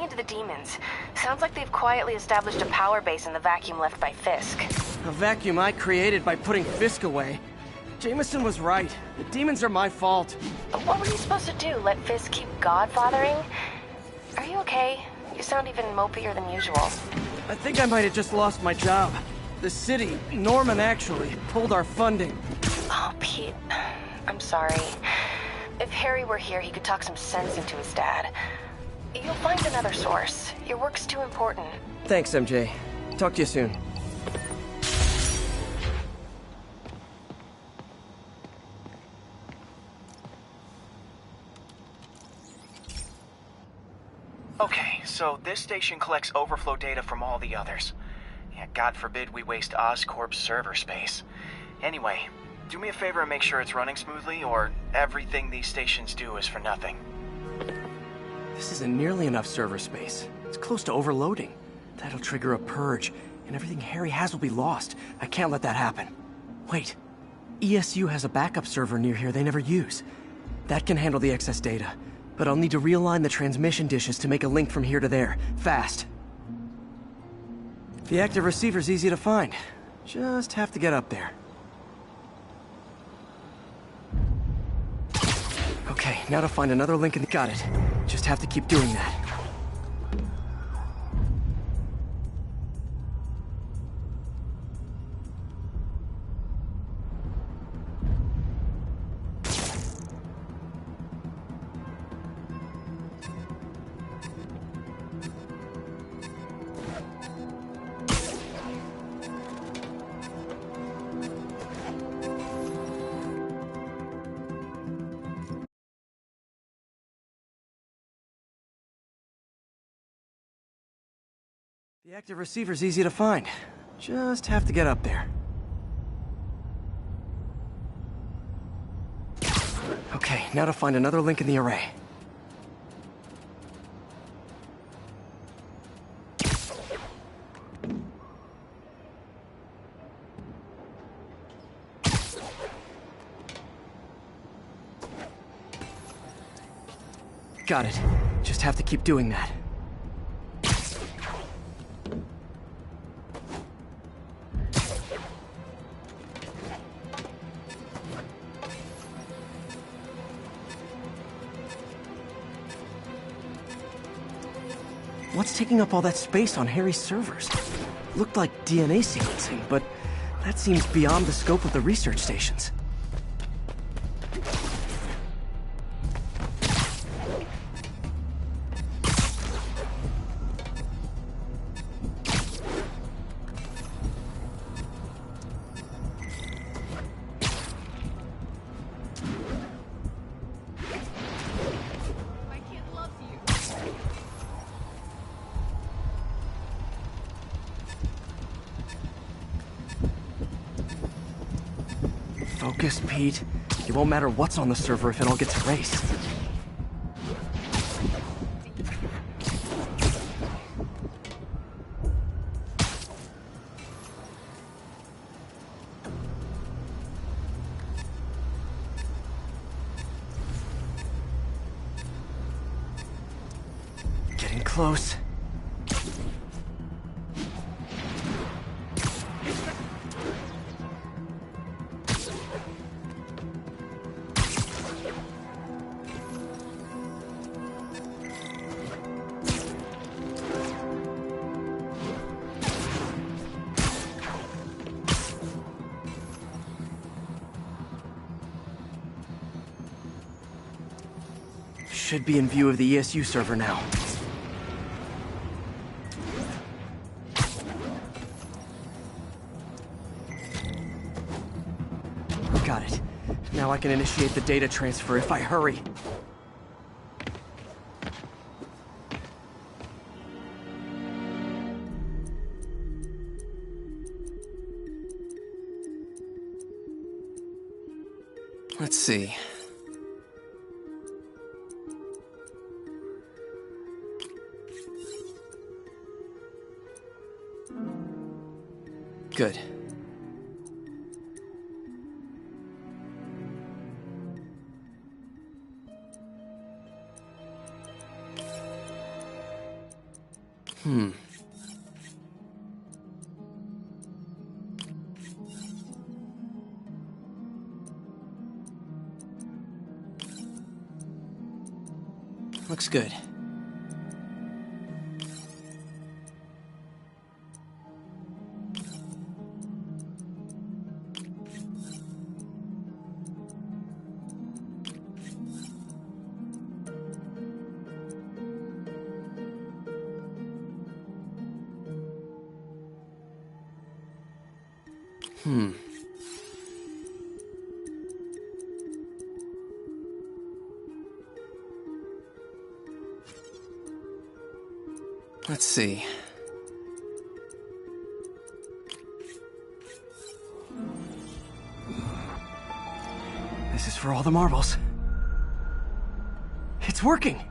into the demons. Sounds like they've quietly established a power base in the vacuum left by Fisk. A vacuum I created by putting Fisk away. Jameson was right. The demons are my fault. But what were you supposed to do? Let Fisk keep godfathering? Are you okay? You sound even mopier than usual. I think I might have just lost my job. The city, Norman actually, pulled our funding. Oh, Pete. I'm sorry. If Harry were here, he could talk some sense into his dad. You'll find another source. Your work's too important. Thanks, MJ. Talk to you soon. Okay, so this station collects overflow data from all the others. Yeah, God forbid we waste Oscorp's server space. Anyway, do me a favor and make sure it's running smoothly, or everything these stations do is for nothing. This isn't nearly enough server space. It's close to overloading. That'll trigger a purge, and everything Harry has will be lost. I can't let that happen. Wait. ESU has a backup server near here they never use. That can handle the excess data, but I'll need to realign the transmission dishes to make a link from here to there, fast. The active receiver's easy to find. Just have to get up there. Okay, now to find another link in the... Got it. Just have to keep doing that. The active receiver's easy to find. Just have to get up there. Okay, now to find another link in the array. Got it. Just have to keep doing that. What's taking up all that space on Harry's servers? Looked like DNA sequencing, but that seems beyond the scope of the research stations. Focus, Pete. It won't matter what's on the server if it all gets erased. Getting close. Should be in view of the ESU server now. Got it. Now I can initiate the data transfer if I hurry. Let's see. Good. Looks good. Let's see. This is for all the marbles. It's working!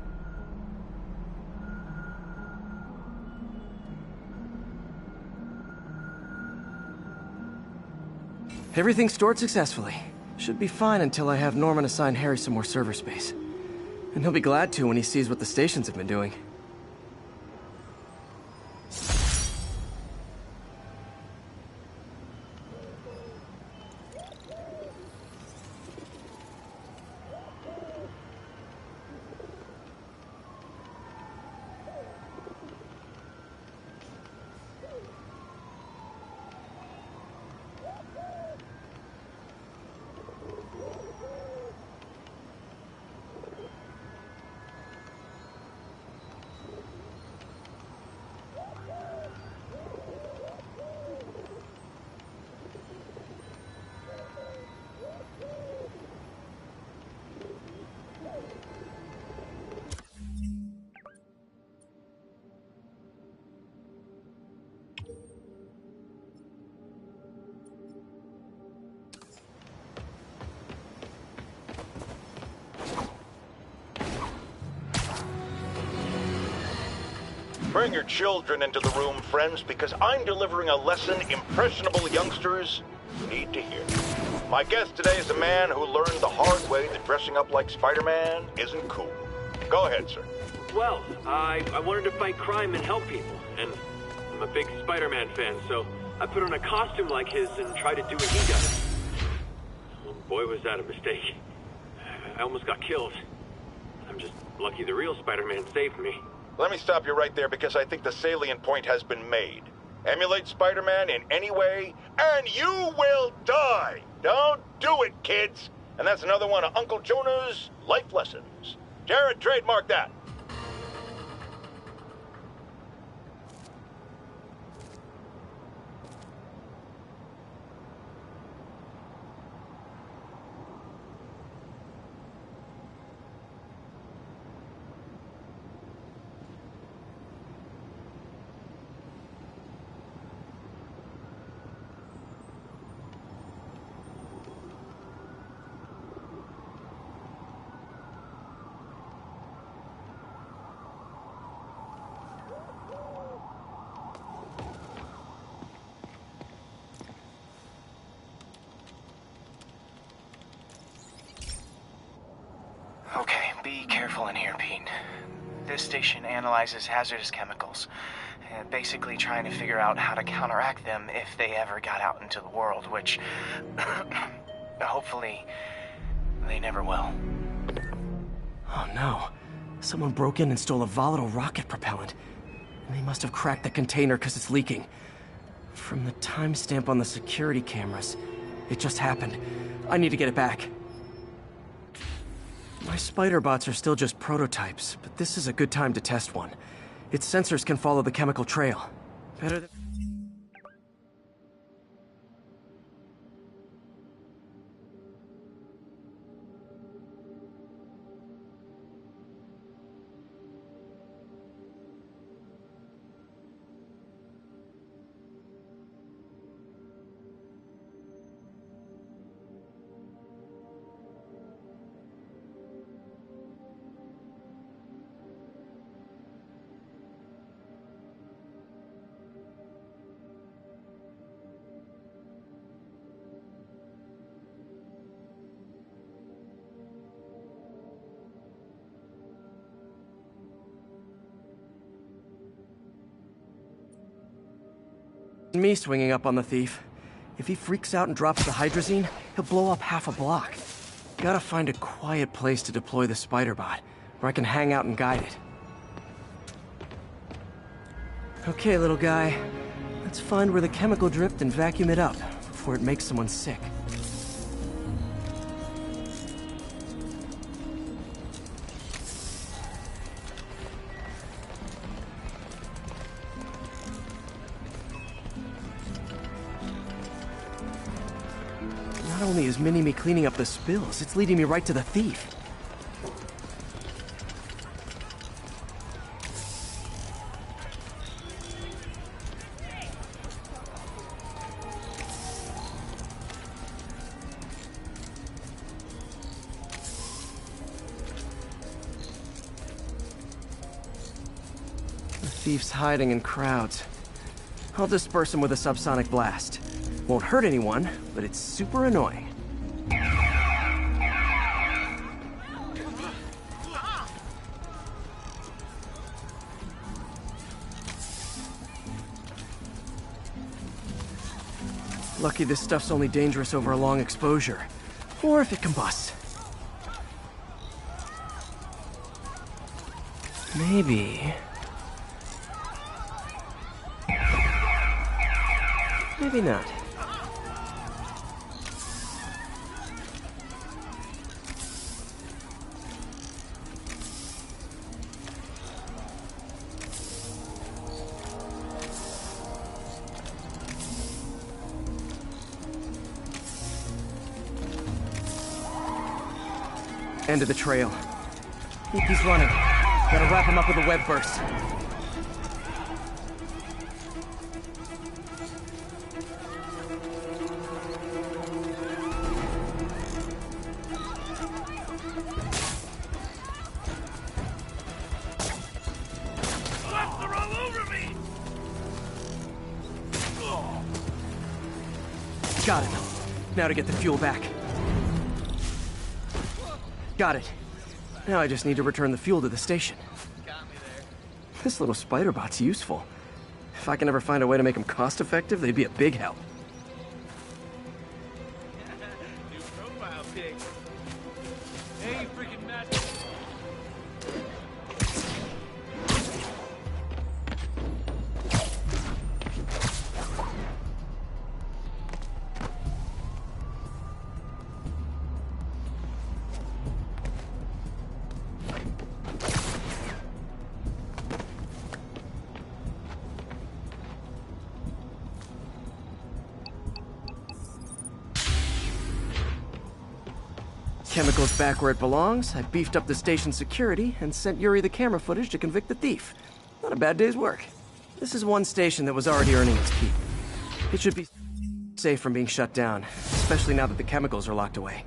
Everything's stored successfully. Should be fine until I have Norman assign Harry some more server space. And he'll be glad to when he sees what the stations have been doing. Bring your children into the room, friends, because I'm delivering a lesson impressionable youngsters need to hear. My guest today is a man who learned the hard way that dressing up like Spider-Man isn't cool. Go ahead, sir. Well, I wanted to fight crime and help people, and I'm a big Spider-Man fan, so I put on a costume like his and tried to do what he does. Well, boy, was that a mistake. I almost got killed. I'm just lucky the real Spider-Man saved me. Let me stop you right there because I think the salient point has been made. Emulate Spider-Man in any way, and you will die! Don't do it, kids! And that's another one of Uncle Jonah's life lessons. Jared, trademark that. Okay, be careful in here, Pete. This station analyzes hazardous chemicals, basically trying to figure out how to counteract them if they ever got out into the world, which hopefully they never will. Oh no. Someone broke in and stole a volatile rocket propellant. And they must have cracked the container because it's leaking. From the timestamp on the security cameras, it just happened. I need to get it back. My spider bots are still just prototypes, but this is a good time to test one. Its sensors can follow the chemical trail. Better than... Me swinging up on the thief. If he freaks out and drops the hydrazine, he'll blow up half a block. Gotta find a quiet place to deploy the spider bot, where I can hang out and guide it. Okay, little guy. Let's find where the chemical dripped and vacuum it up before it makes someone sick. Not only is Mini-Me cleaning up the spills, it's leading me right to the thief. The thief's hiding in crowds. I'll disperse him with a subsonic blast. Won't hurt anyone, but it's super annoying. Lucky this stuff's only dangerous over a long exposure. Or if it combusts. Maybe... maybe not. End of the trail. He's running. Gotta wrap him up with a web burst. They're all over me! Got it. Now to get the fuel back. Got it. Now I just need to return the fuel to the station. This little spider bot's useful. If I can ever find a way to make them cost-effective, they'd be a big help. New profile pic. Hey, freaking Matt. Chemicals back where it belongs, I beefed up the station security and sent Yuri the camera footage to convict the thief. Not a bad day's work. This is one station that was already earning its keep. It should be safe from being shut down, especially now that the chemicals are locked away.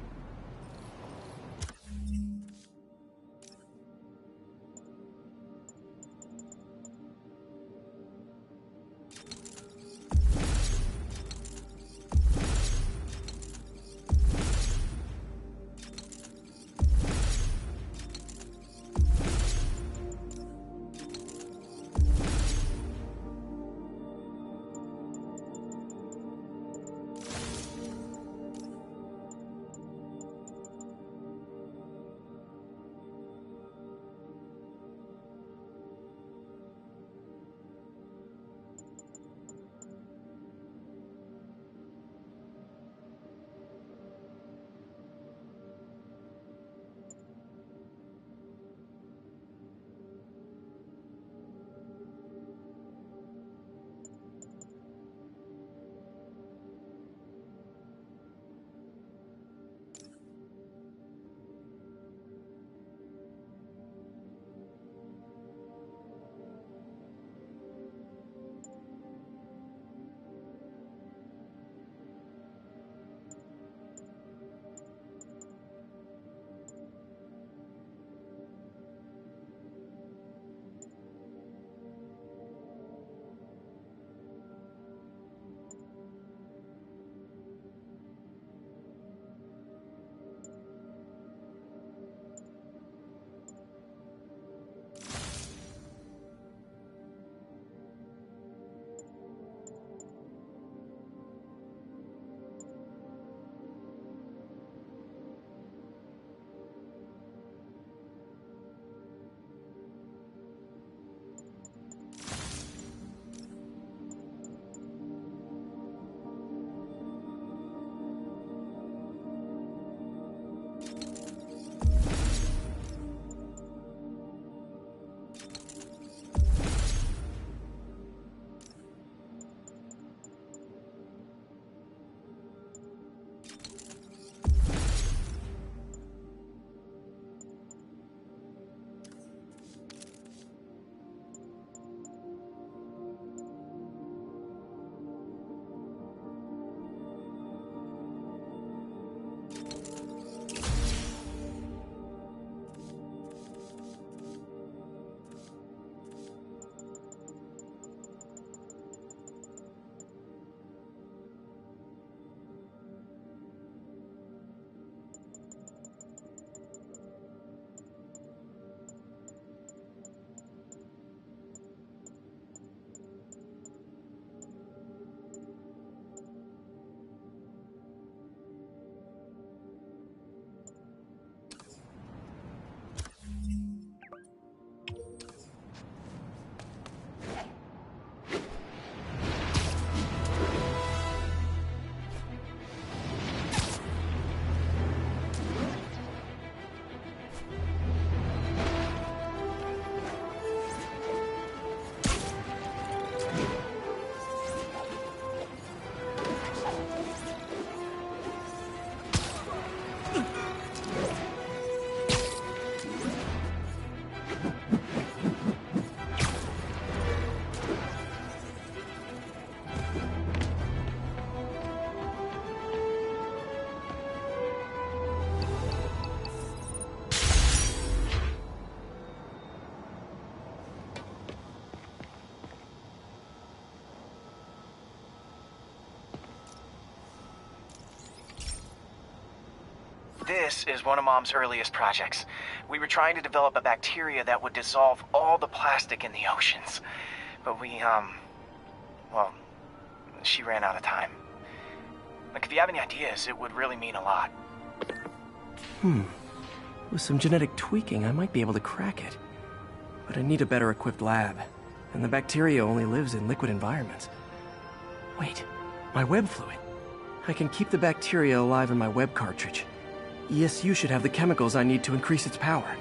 This is one of Mom's earliest projects. We were trying to develop a bacteria that would dissolve all the plastic in the oceans. But well, she ran out of time. Like, if you have any ideas, it would really mean a lot. With some genetic tweaking, I might be able to crack it. But I need a better equipped lab. And the bacteria only lives in liquid environments. Wait, my web fluid. I can keep the bacteria alive in my web cartridge. ESU should have the chemicals I need to increase its power.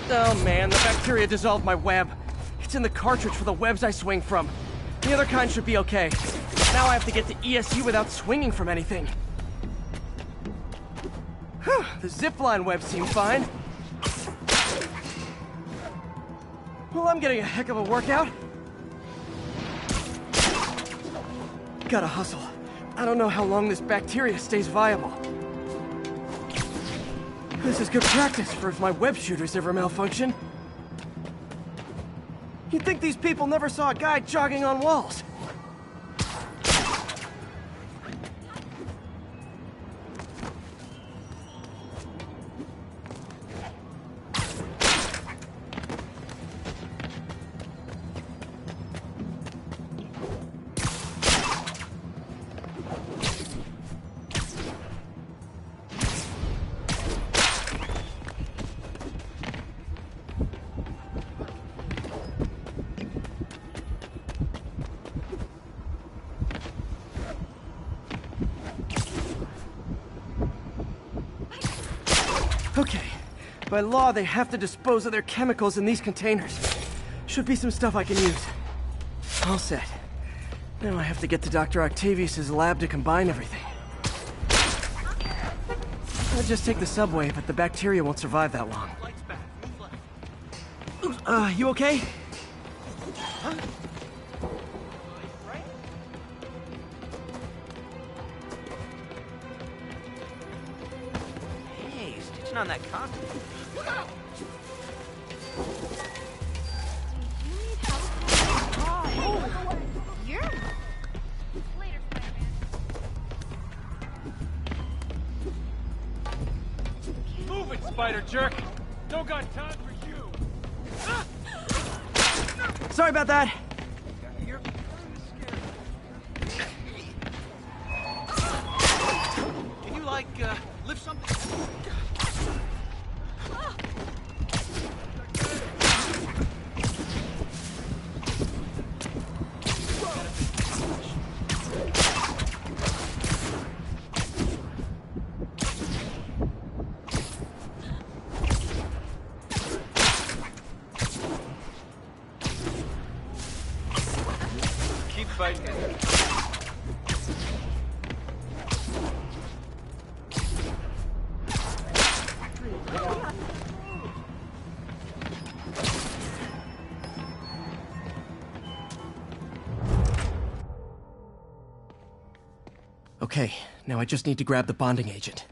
Oh man, the bacteria dissolved my web. It's in the cartridge for the webs I swing from. The other kind should be okay. Now I have to get to ESU without swinging from anything. Whew, the zipline web seemed fine. Well, I'm getting a heck of a workout. Gotta hustle. I don't know how long this bacteria stays viable. This is good practice for if my web shooters ever malfunction. You'd think these people never saw a guy jogging on walls. Okay. By law, they have to dispose of their chemicals in these containers. Should be some stuff I can use. All set. Now I have to get to Dr. Octavius's lab to combine everything. I'll just take the subway, but the bacteria won't survive that long. You okay? Huh? On that costume. You're... Later, Spider-Man. Move it, Spider Jerk! Don't got time for you! Sorry about that. You're Can you, like, lift something? Keep fighting. Okay, now I just need to grab the bonding agent.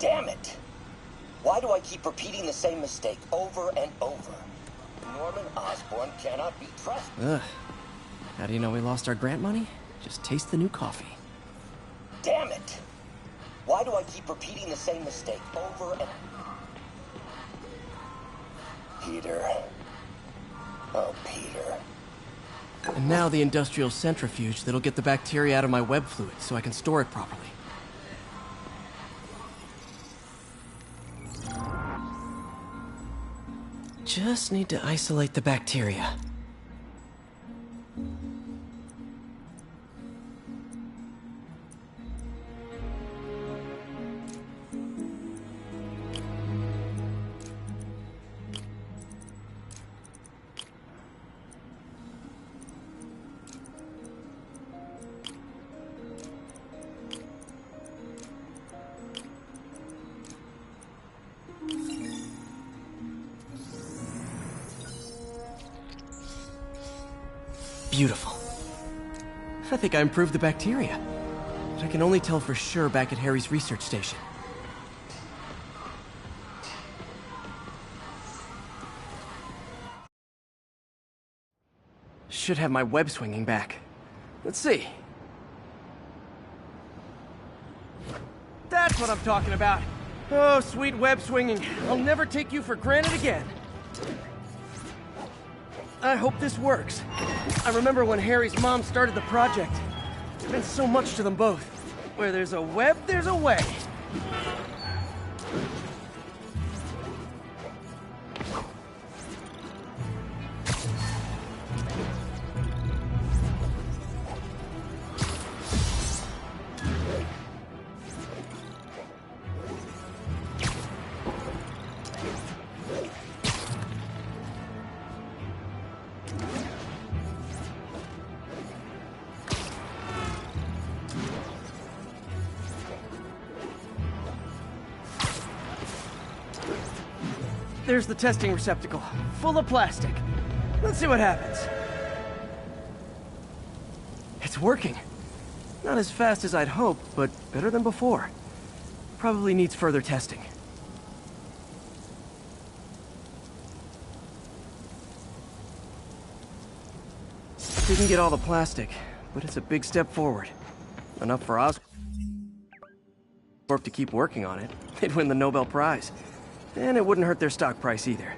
Damn it! Why do I keep repeating the same mistake over and over? Norman Osborn cannot be trusted. Ugh. How do you know we lost our grant money? Just taste the new coffee. Damn it! Why do I keep repeating the same mistake over and... Peter. Oh, Peter. And now the industrial centrifuge that'll get the bacteria out of my web fluid so I can store it properly. Just need to isolate the bacteria. Beautiful. I think I improved the bacteria. But I can only tell for sure back at Harry's research station. Should have my web swinging back. Let's see. That's what I'm talking about. Oh, sweet web swinging. I'll never take you for granted again. I hope this works. I remember when Harry's mom started the project. It meant so much to them both. Where there's a web, there's a way. There's the testing receptacle, full of plastic. Let's see what happens. It's working. Not as fast as I'd hoped, but better than before. Probably needs further testing. Didn't get all the plastic, but it's a big step forward. Enough for Oscorp to keep working on it. They'd win the Nobel Prize. And it wouldn't hurt their stock price either.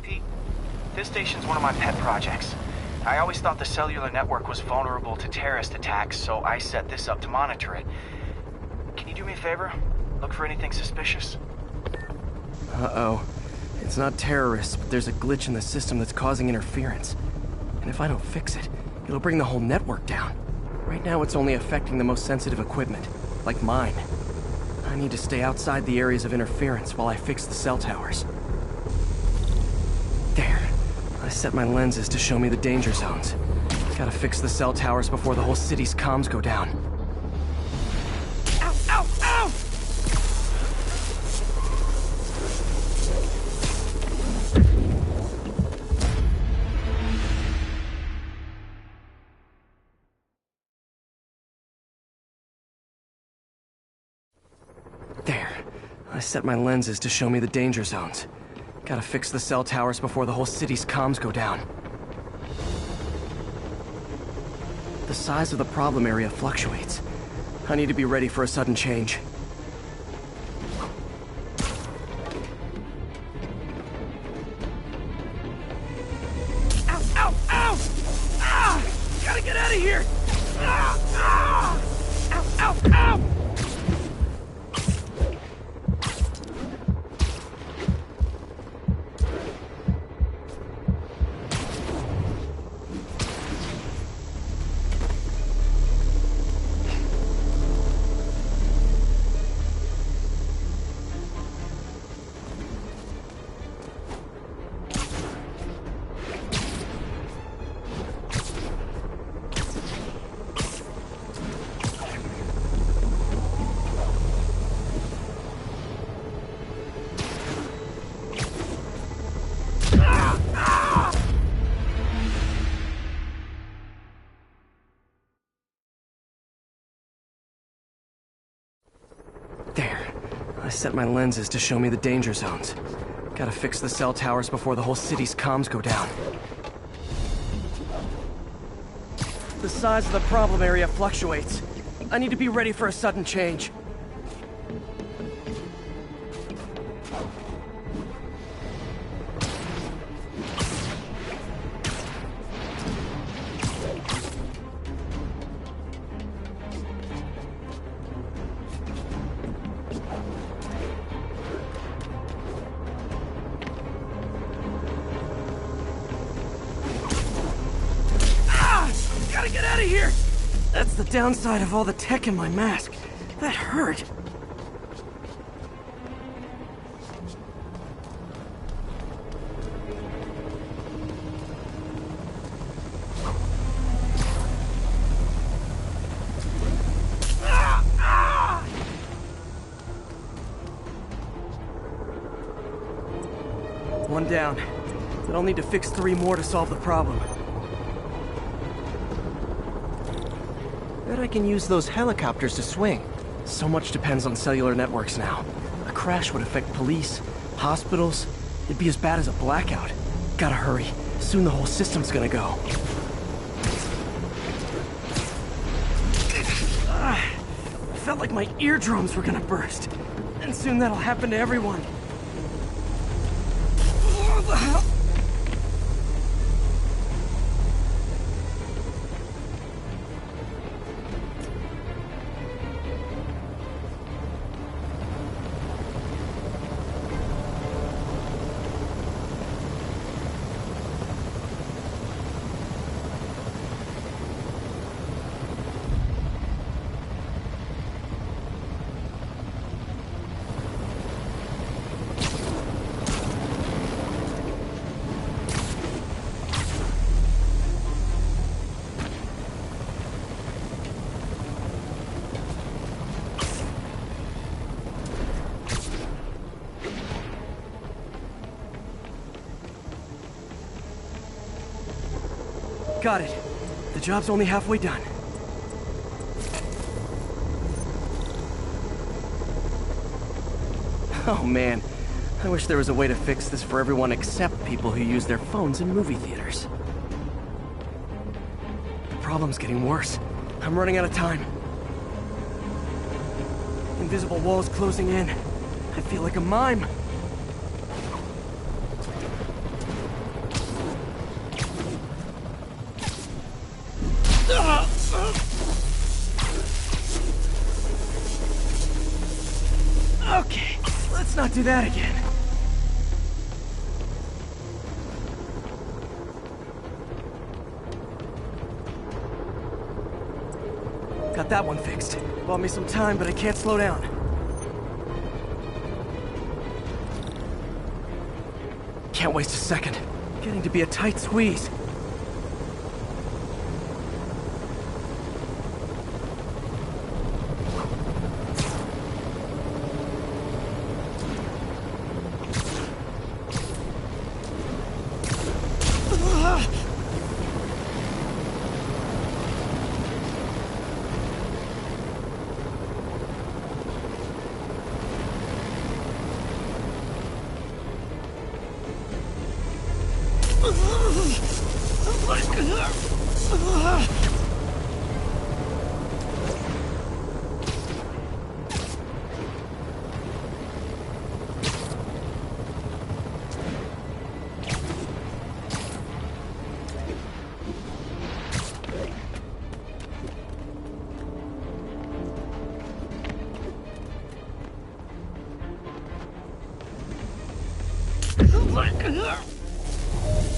Pete. This station's one of my pet projects. I always thought the cellular network was vulnerable to terrorist attacks, so I set this up to monitor it. Can you do me a favor? Look for anything suspicious? Uh-oh. It's not terrorists, but there's a glitch in the system that's causing interference. And if I don't fix it, it'll bring the whole network down. Right now it's only affecting the most sensitive equipment, like mine. I need to stay outside the areas of interference while I fix the cell towers. There. I set my lenses to show me the danger zones. Gotta fix the cell towers before the whole city's comms go down. Ow! Ow! Ow! There. I set my lenses to show me the danger zones. Gotta fix the cell towers before the whole city's comms go down. The size of the problem area fluctuates. I need to be ready for a sudden change. Ow! Ow! Ow! Ah! Gotta get out of here! Ah! Ah! Ow! Ow! Ow! I set my lenses to show me the danger zones. Gotta fix the cell towers before the whole city's comms go down. The size of the problem area fluctuates. I need to be ready for a sudden change. Gotta get out of here! That's the downside of all the tech in my mask. That hurt. One down. But I'll need to fix 3 more to solve the problem. Bet I can use those helicopters to swing. So much depends on cellular networks now. A crash would affect police, hospitals. It'd be as bad as a blackout. Gotta hurry. Soon the whole system's gonna go. Felt like my eardrums were gonna burst. And soon that'll happen to everyone. Got it. The job's only halfway done. Oh man, I wish there was a way to fix this for everyone except people who use their phones in movie theaters. The problem's getting worse. I'm running out of time. Invisible walls closing in. I feel like a mime. Okay, let's not do that again. Got that one fixed. Bought me some time, but I can't slow down. Can't waste a second. Getting to be a tight squeeze.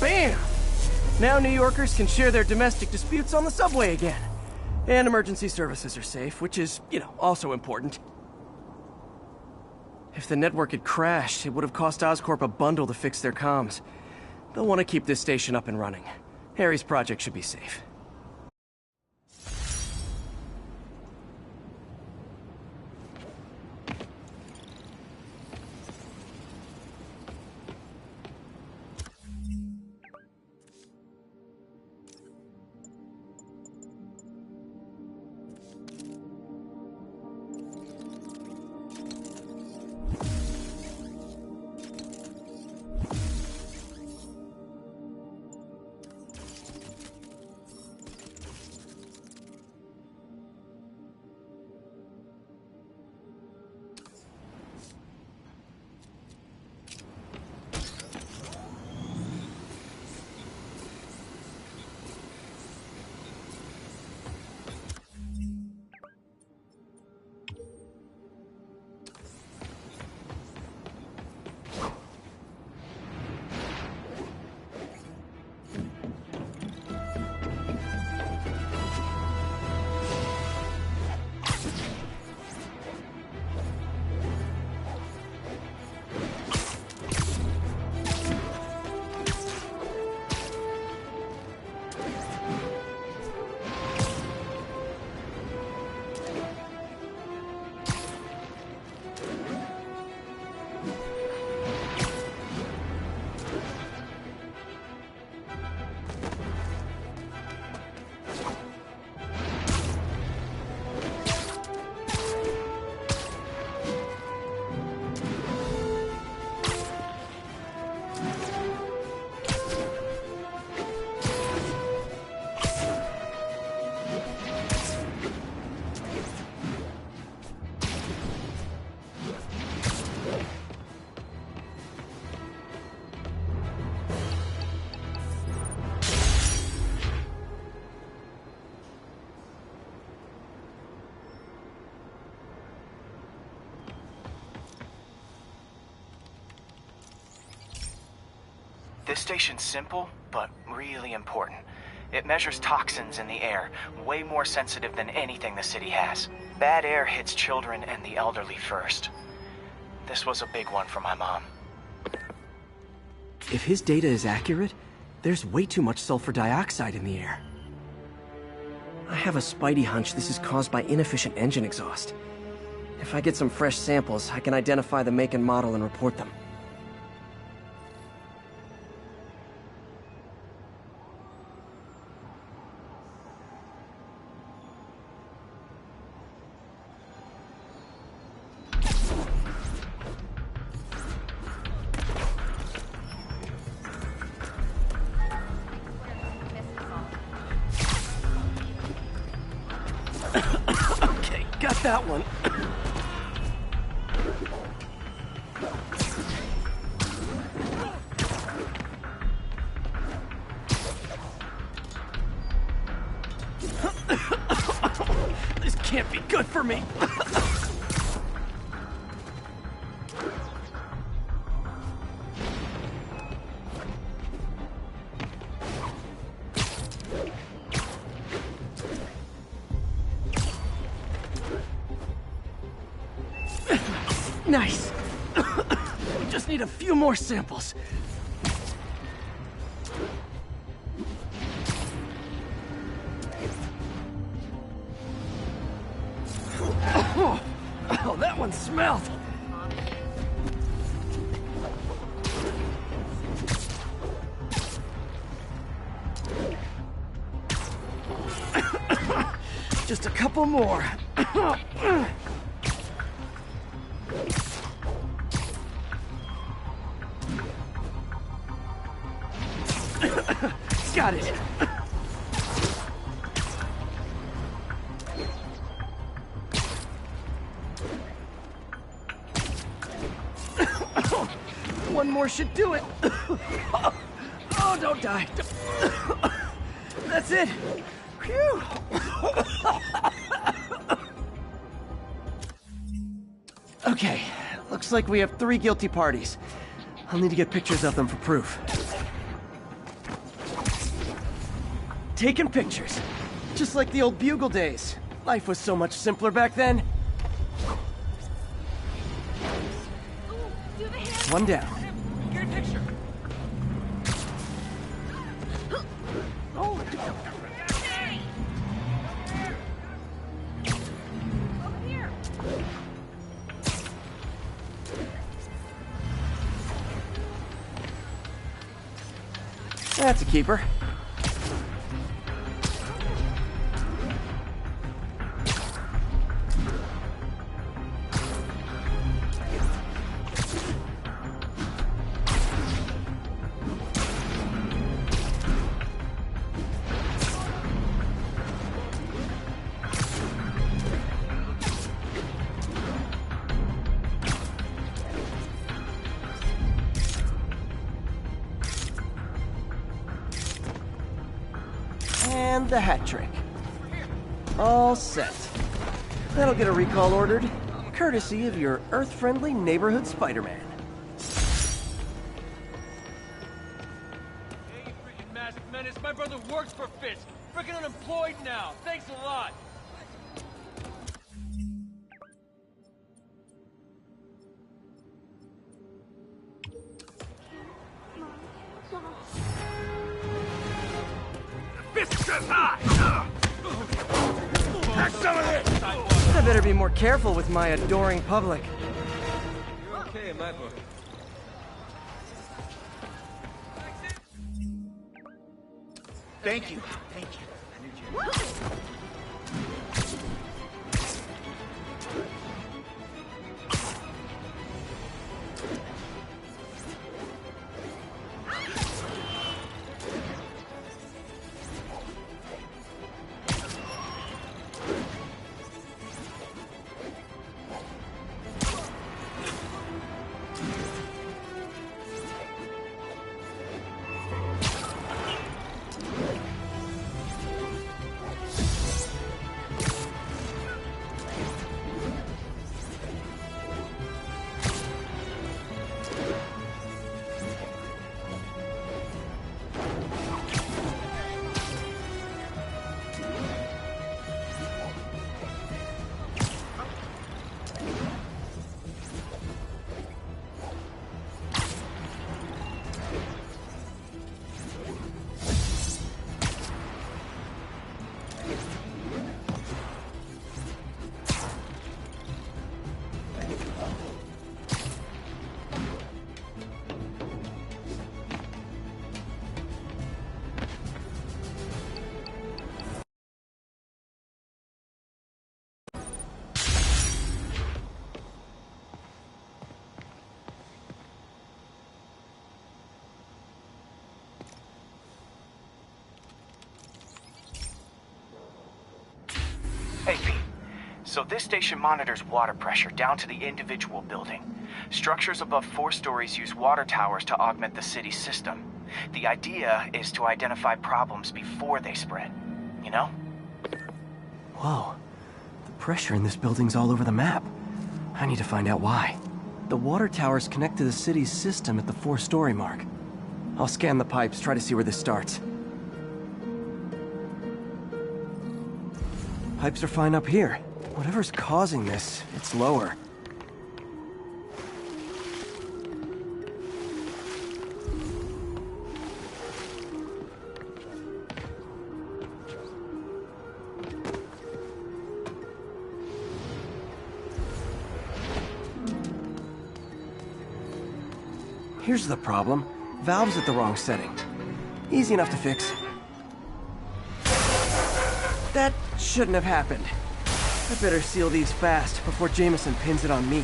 Bam! Now New Yorkers can share their domestic disputes on the subway again. And emergency services are safe, which is, also important. If the network had crashed, it would have cost Oscorp a bundle to fix their comms. They'll want to keep this station up and running. Harry's project should be safe. This station's simple, but really important. It measures toxins in the air, way more sensitive than anything the city has. Bad air hits children and the elderly first. This was a big one for my mom. If his data is accurate, there's way too much sulfur dioxide in the air. I have a spidey hunch this is caused by inefficient engine exhaust. If I get some fresh samples, I can identify the make and model and report them. Okay, got that one. can't be good for me. Nice. We just need a few more samples. Oh, that one smelled. Just a couple more. Got it. One more should do it. Oh, don't die. That's it. Phew. Okay, looks like we have 3 guilty parties. I'll need to get pictures of them for proof. Taking pictures. Just like the old Bugle days. Life was so much simpler back then. One down. Get a picture. Oh. That's a keeper. And the hat trick. All set. That'll get a recall ordered, courtesy of your Earth-friendly neighborhood Spider-Man. Hey, you freaking masked menace. My brother works for Fisk. Freaking unemployed now. Thanks a lot. Have some of this! I better be more careful with my adoring public. You're okay in my book. Thank you. Thank you. I need you. Hey, Pete. So this station monitors water pressure down to the individual building. Structures above 4 stories use water towers to augment the city's system. The idea is to identify problems before they spread. You know? Whoa. The Pressure in this building's all over the map. I need to find out why. The water towers connect to the city's system at the 4-story mark. I'll scan the pipes, try to see where this starts. Pipes are fine up here. Whatever's causing this, it's lower. Here's the problem. Valve's at the wrong setting. Easy enough to fix. That shouldn't have happened. I better seal these fast before Jameson pins it on me.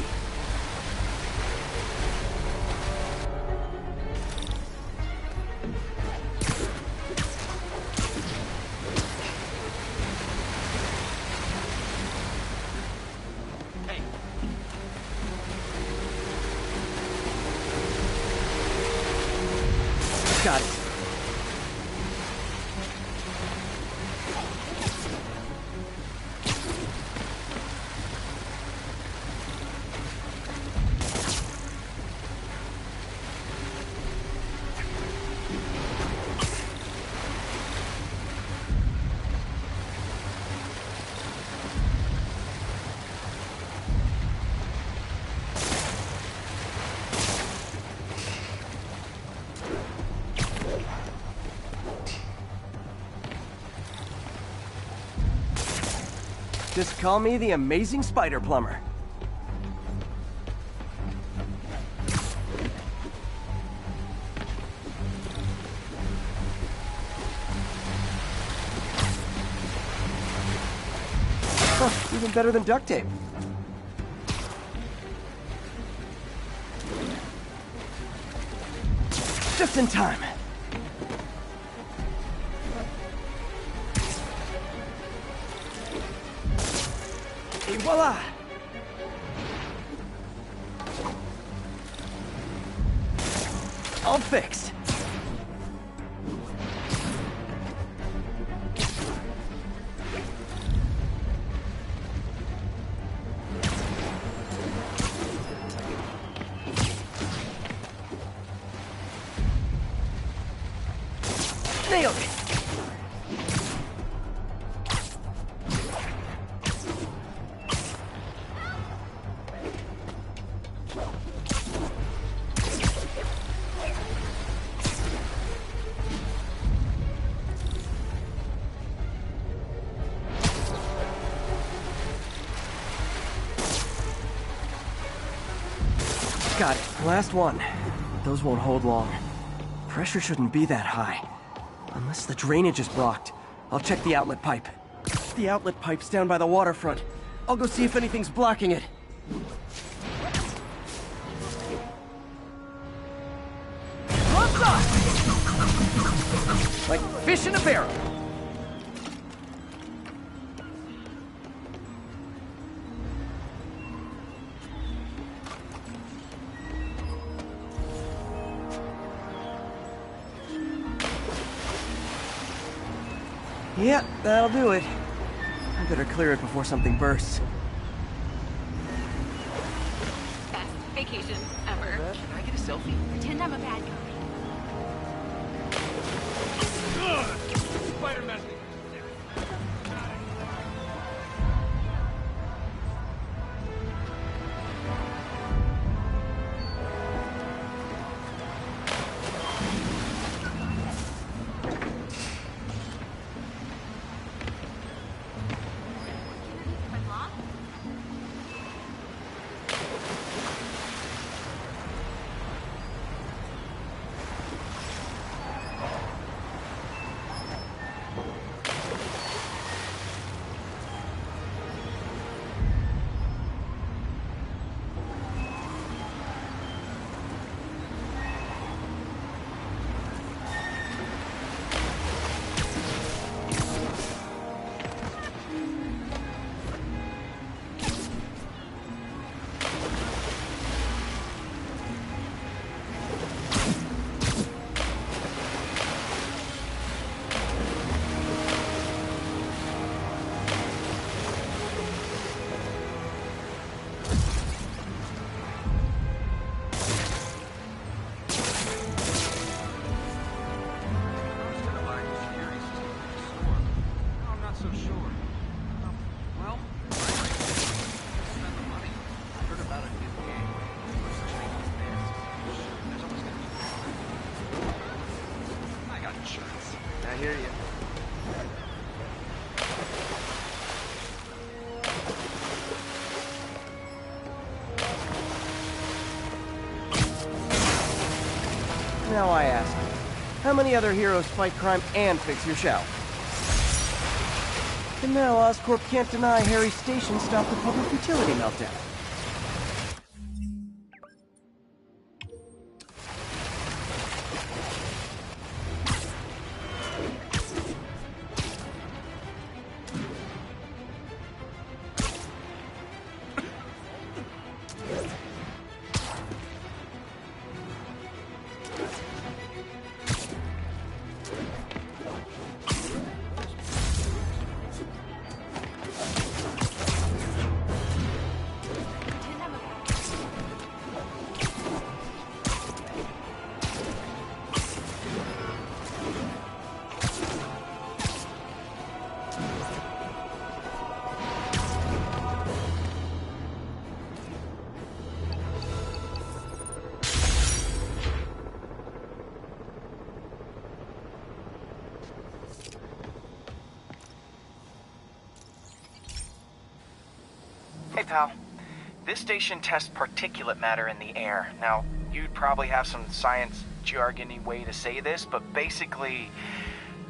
Got it. Just call me the amazing spider plumber. Huh, even better than duct tape. Just in time. Et voila! All fixed. Nailed it! Got it. Last one. Those won't hold long. Pressure shouldn't be that high. Unless the drainage is blocked. I'll check the outlet pipe. The outlet pipe's down by the waterfront. I'll go see if anything's blocking it. Gloves up! Like fish in a barrel. Yep, that'll do it. I better clear it before something bursts. Best vacation ever. Can I get a selfie? Pretend I'm a bad guy. Spider-Man. Now I ask, how many other heroes fight crime and fix your shell? And now Oscorp can't deny Harry's station stopped the public utility meltdown. Hey, pal. This station tests particulate matter in the air. Now, you'd probably have some science jargony way to say this, but basically,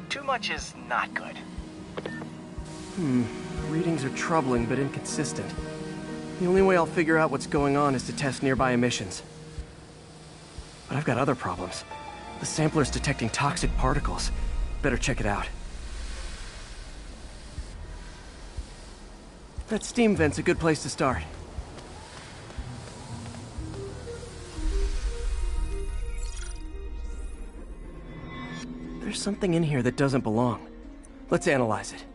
too much is not good. Readings are troubling but inconsistent. The only way I'll figure out what's going on is to test nearby emissions. But I've got other problems. The sampler's detecting toxic particles. Better check it out. That steam vent's a good place to start. There's something in here that doesn't belong. Let's analyze it.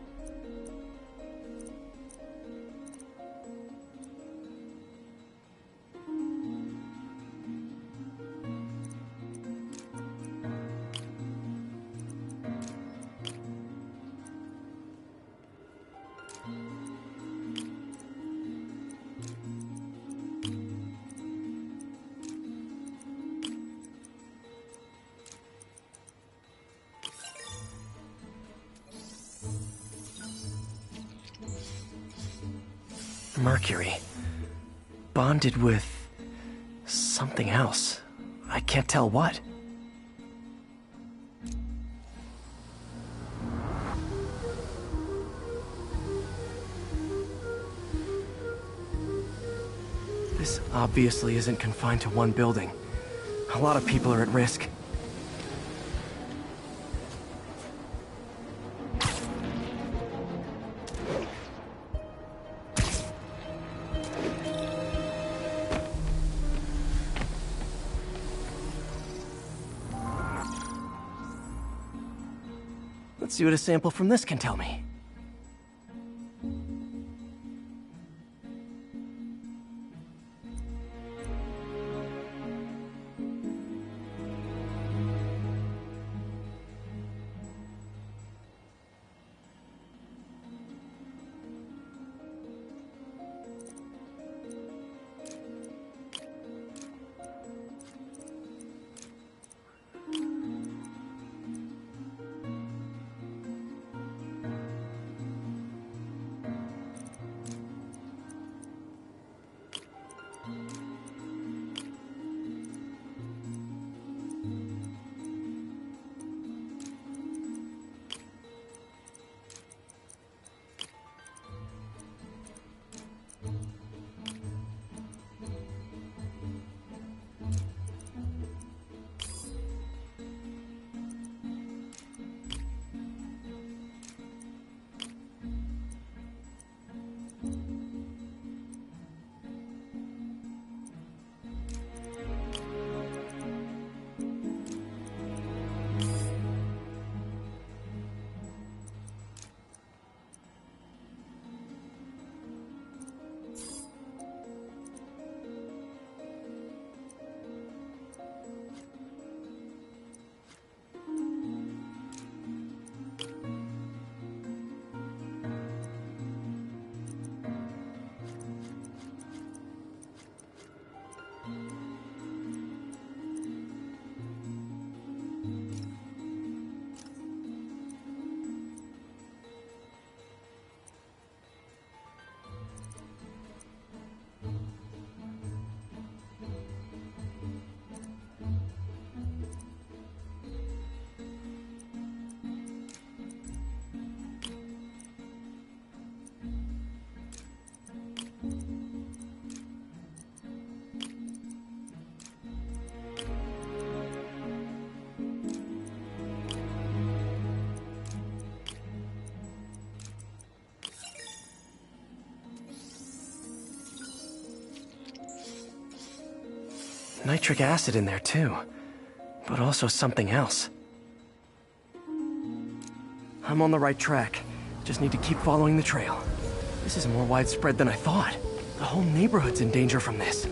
Mercury. Bonded with something else. I can't tell what. This obviously isn't confined to one building. A lot of people are at risk. Let's see what a sample from this can tell me. nitric acid in there too, but also something else. I'm on the right track. Just need to keep following the trail. This is more widespread than I thought. The whole neighborhood's in danger from this.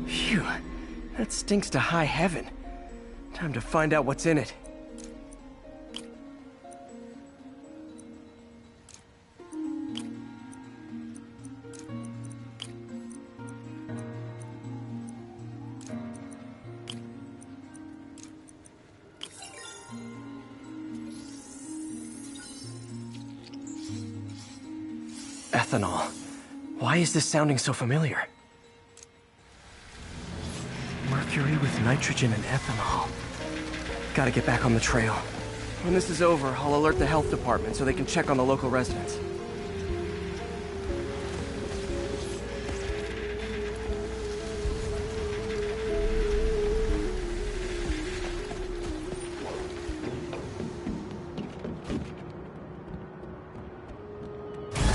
Phew, that stinks to high heaven. Time to find out what's in it. Ethanol. Why is this sounding so familiar? Mercury with nitrogen and ethanol. Gotta get back on the trail. When this is over, I'll alert the health department so they can check on the local residents.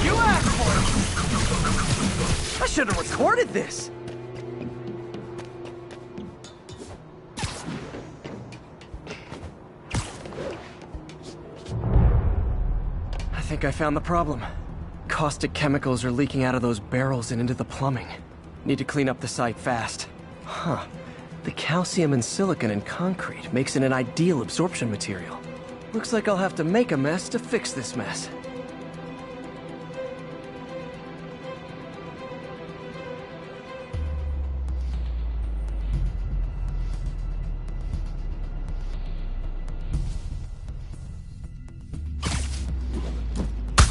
You asked for it! I should have recorded this! I think I found the problem. Caustic chemicals are leaking out of those barrels and into the plumbing. Need to clean up the site fast. Huh. The calcium and silicon in concrete makes it an ideal absorption material. Looks like I'll have to make a mess to fix this mess.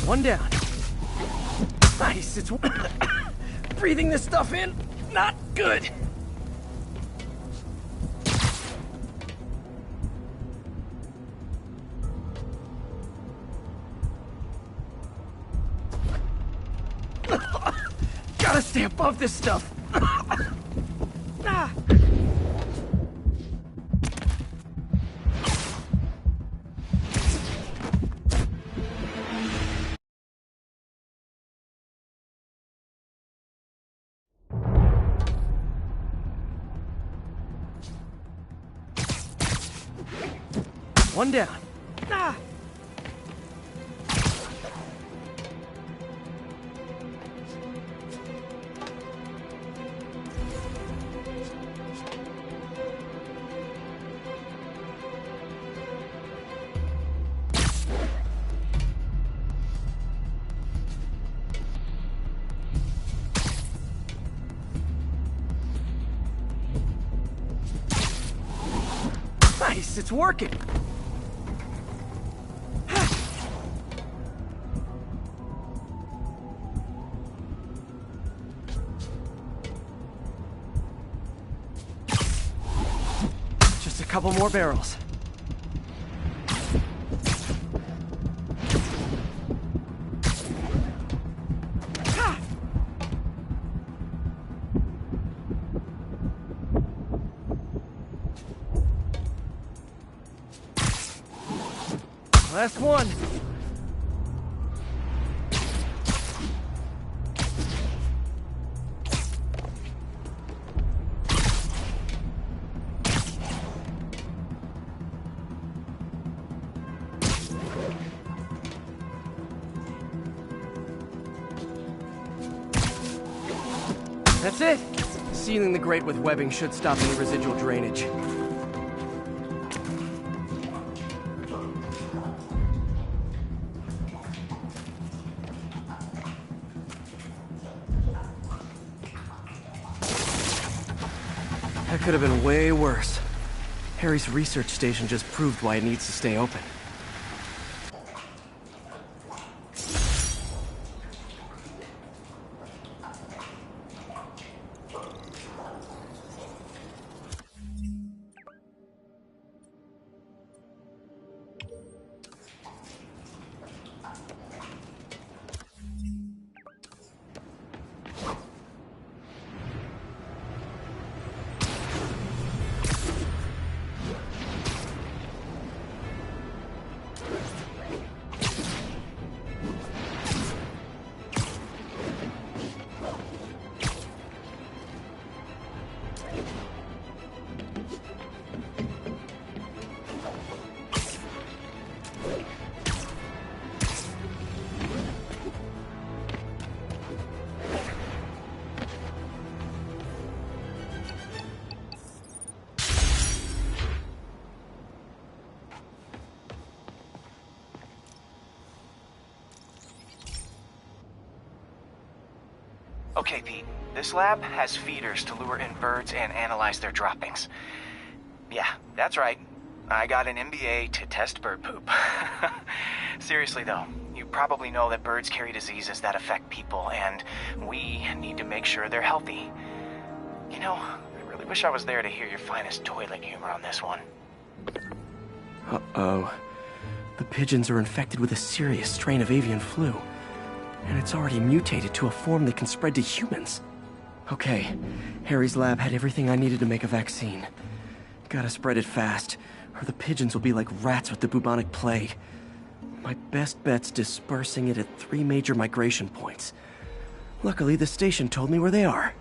One down. Nice, it's... breathing this stuff in, not good. Gotta stay above this stuff. Ah. One down. Ah. Nice, it's working. Couple more barrels. Last one. That's it! Sealing the grate with webbing should stop any residual drainage. That could have been way worse. Harry's research station just proved why it needs to stay open. Okay, Pete. This lab has feeders to lure in birds and analyze their droppings. Yeah, that's right. I got an MBA to test bird poop. Seriously though, you probably know that birds carry diseases that affect people, and we need to make sure they're healthy. You know, I really wish I was there to hear your finest toilet humor on this one. Uh-oh. The pigeons are infected with a serious strain of avian flu. And it's already mutated to a form that can spread to humans. Okay, Harry's lab had everything I needed to make a vaccine. Gotta spread it fast, or the pigeons will be like rats with the bubonic plague. My best bet's dispersing it at 3 major migration points. Luckily, the station told me where they are.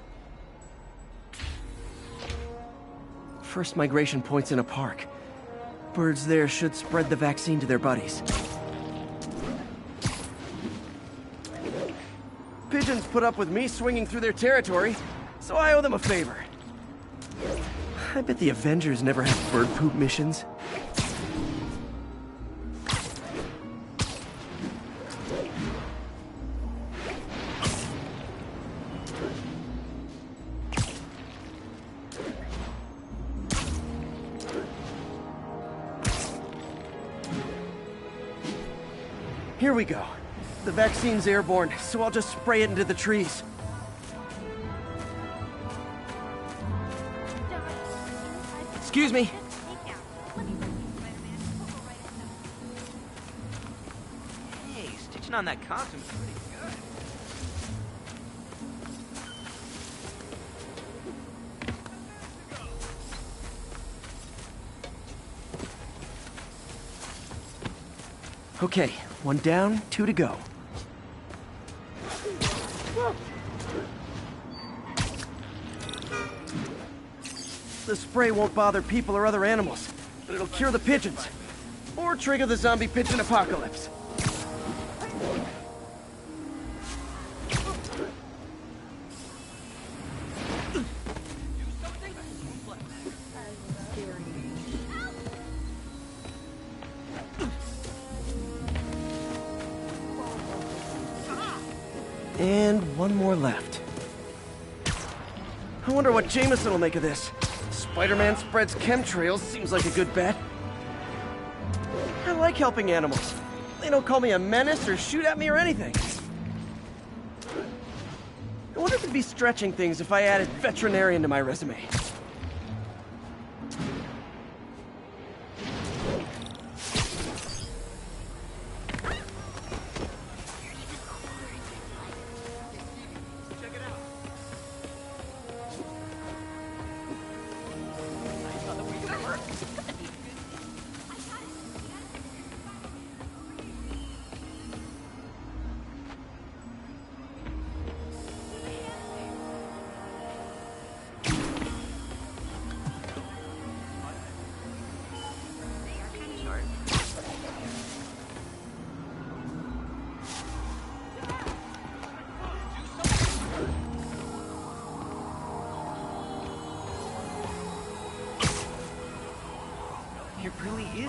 First migration point's in a park. Birds there should spread the vaccine to their buddies. Pigeons put up with me swinging through their territory, so I owe them a favor. I bet the Avengers never have bird poop missions. Here we go. The vaccine's airborne, so I'll just spray it into the trees. Excuse me. Hey, stitching on that costume's pretty good. Okay, 1 down, 2 to go. The spray won't bother people or other animals, but it'll cure the pigeons. Or trigger the zombie pigeon apocalypse. And 1 more left. I wonder what Jameson will make of this. Spider-Man spreads chemtrails, seems like a good bet. I like helping animals. They don't call me a menace or shoot at me or anything. I wonder if it'd be stretching things if I added veterinarian to my resume. It really is you.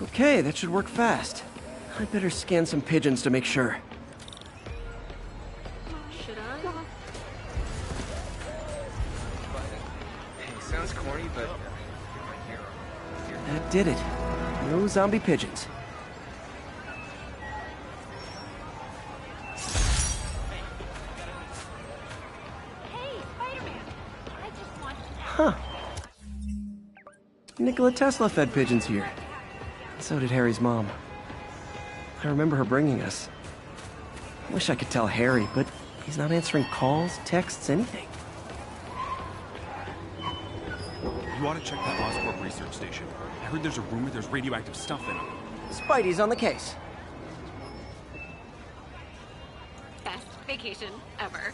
Okay, that should work fast. I'd better scan some pigeons to make sure. Should I? Hey, sounds corny, but That did it. No zombie pigeons. Huh. Nikola Tesla fed pigeons here. So did Harry's mom. I remember her bringing us. I wish I could tell Harry, but he's not answering calls, texts, anything. You ought to check that Oscorp research station. I heard there's a rumor there's radioactive stuff in it. Spidey's on the case. Best vacation ever.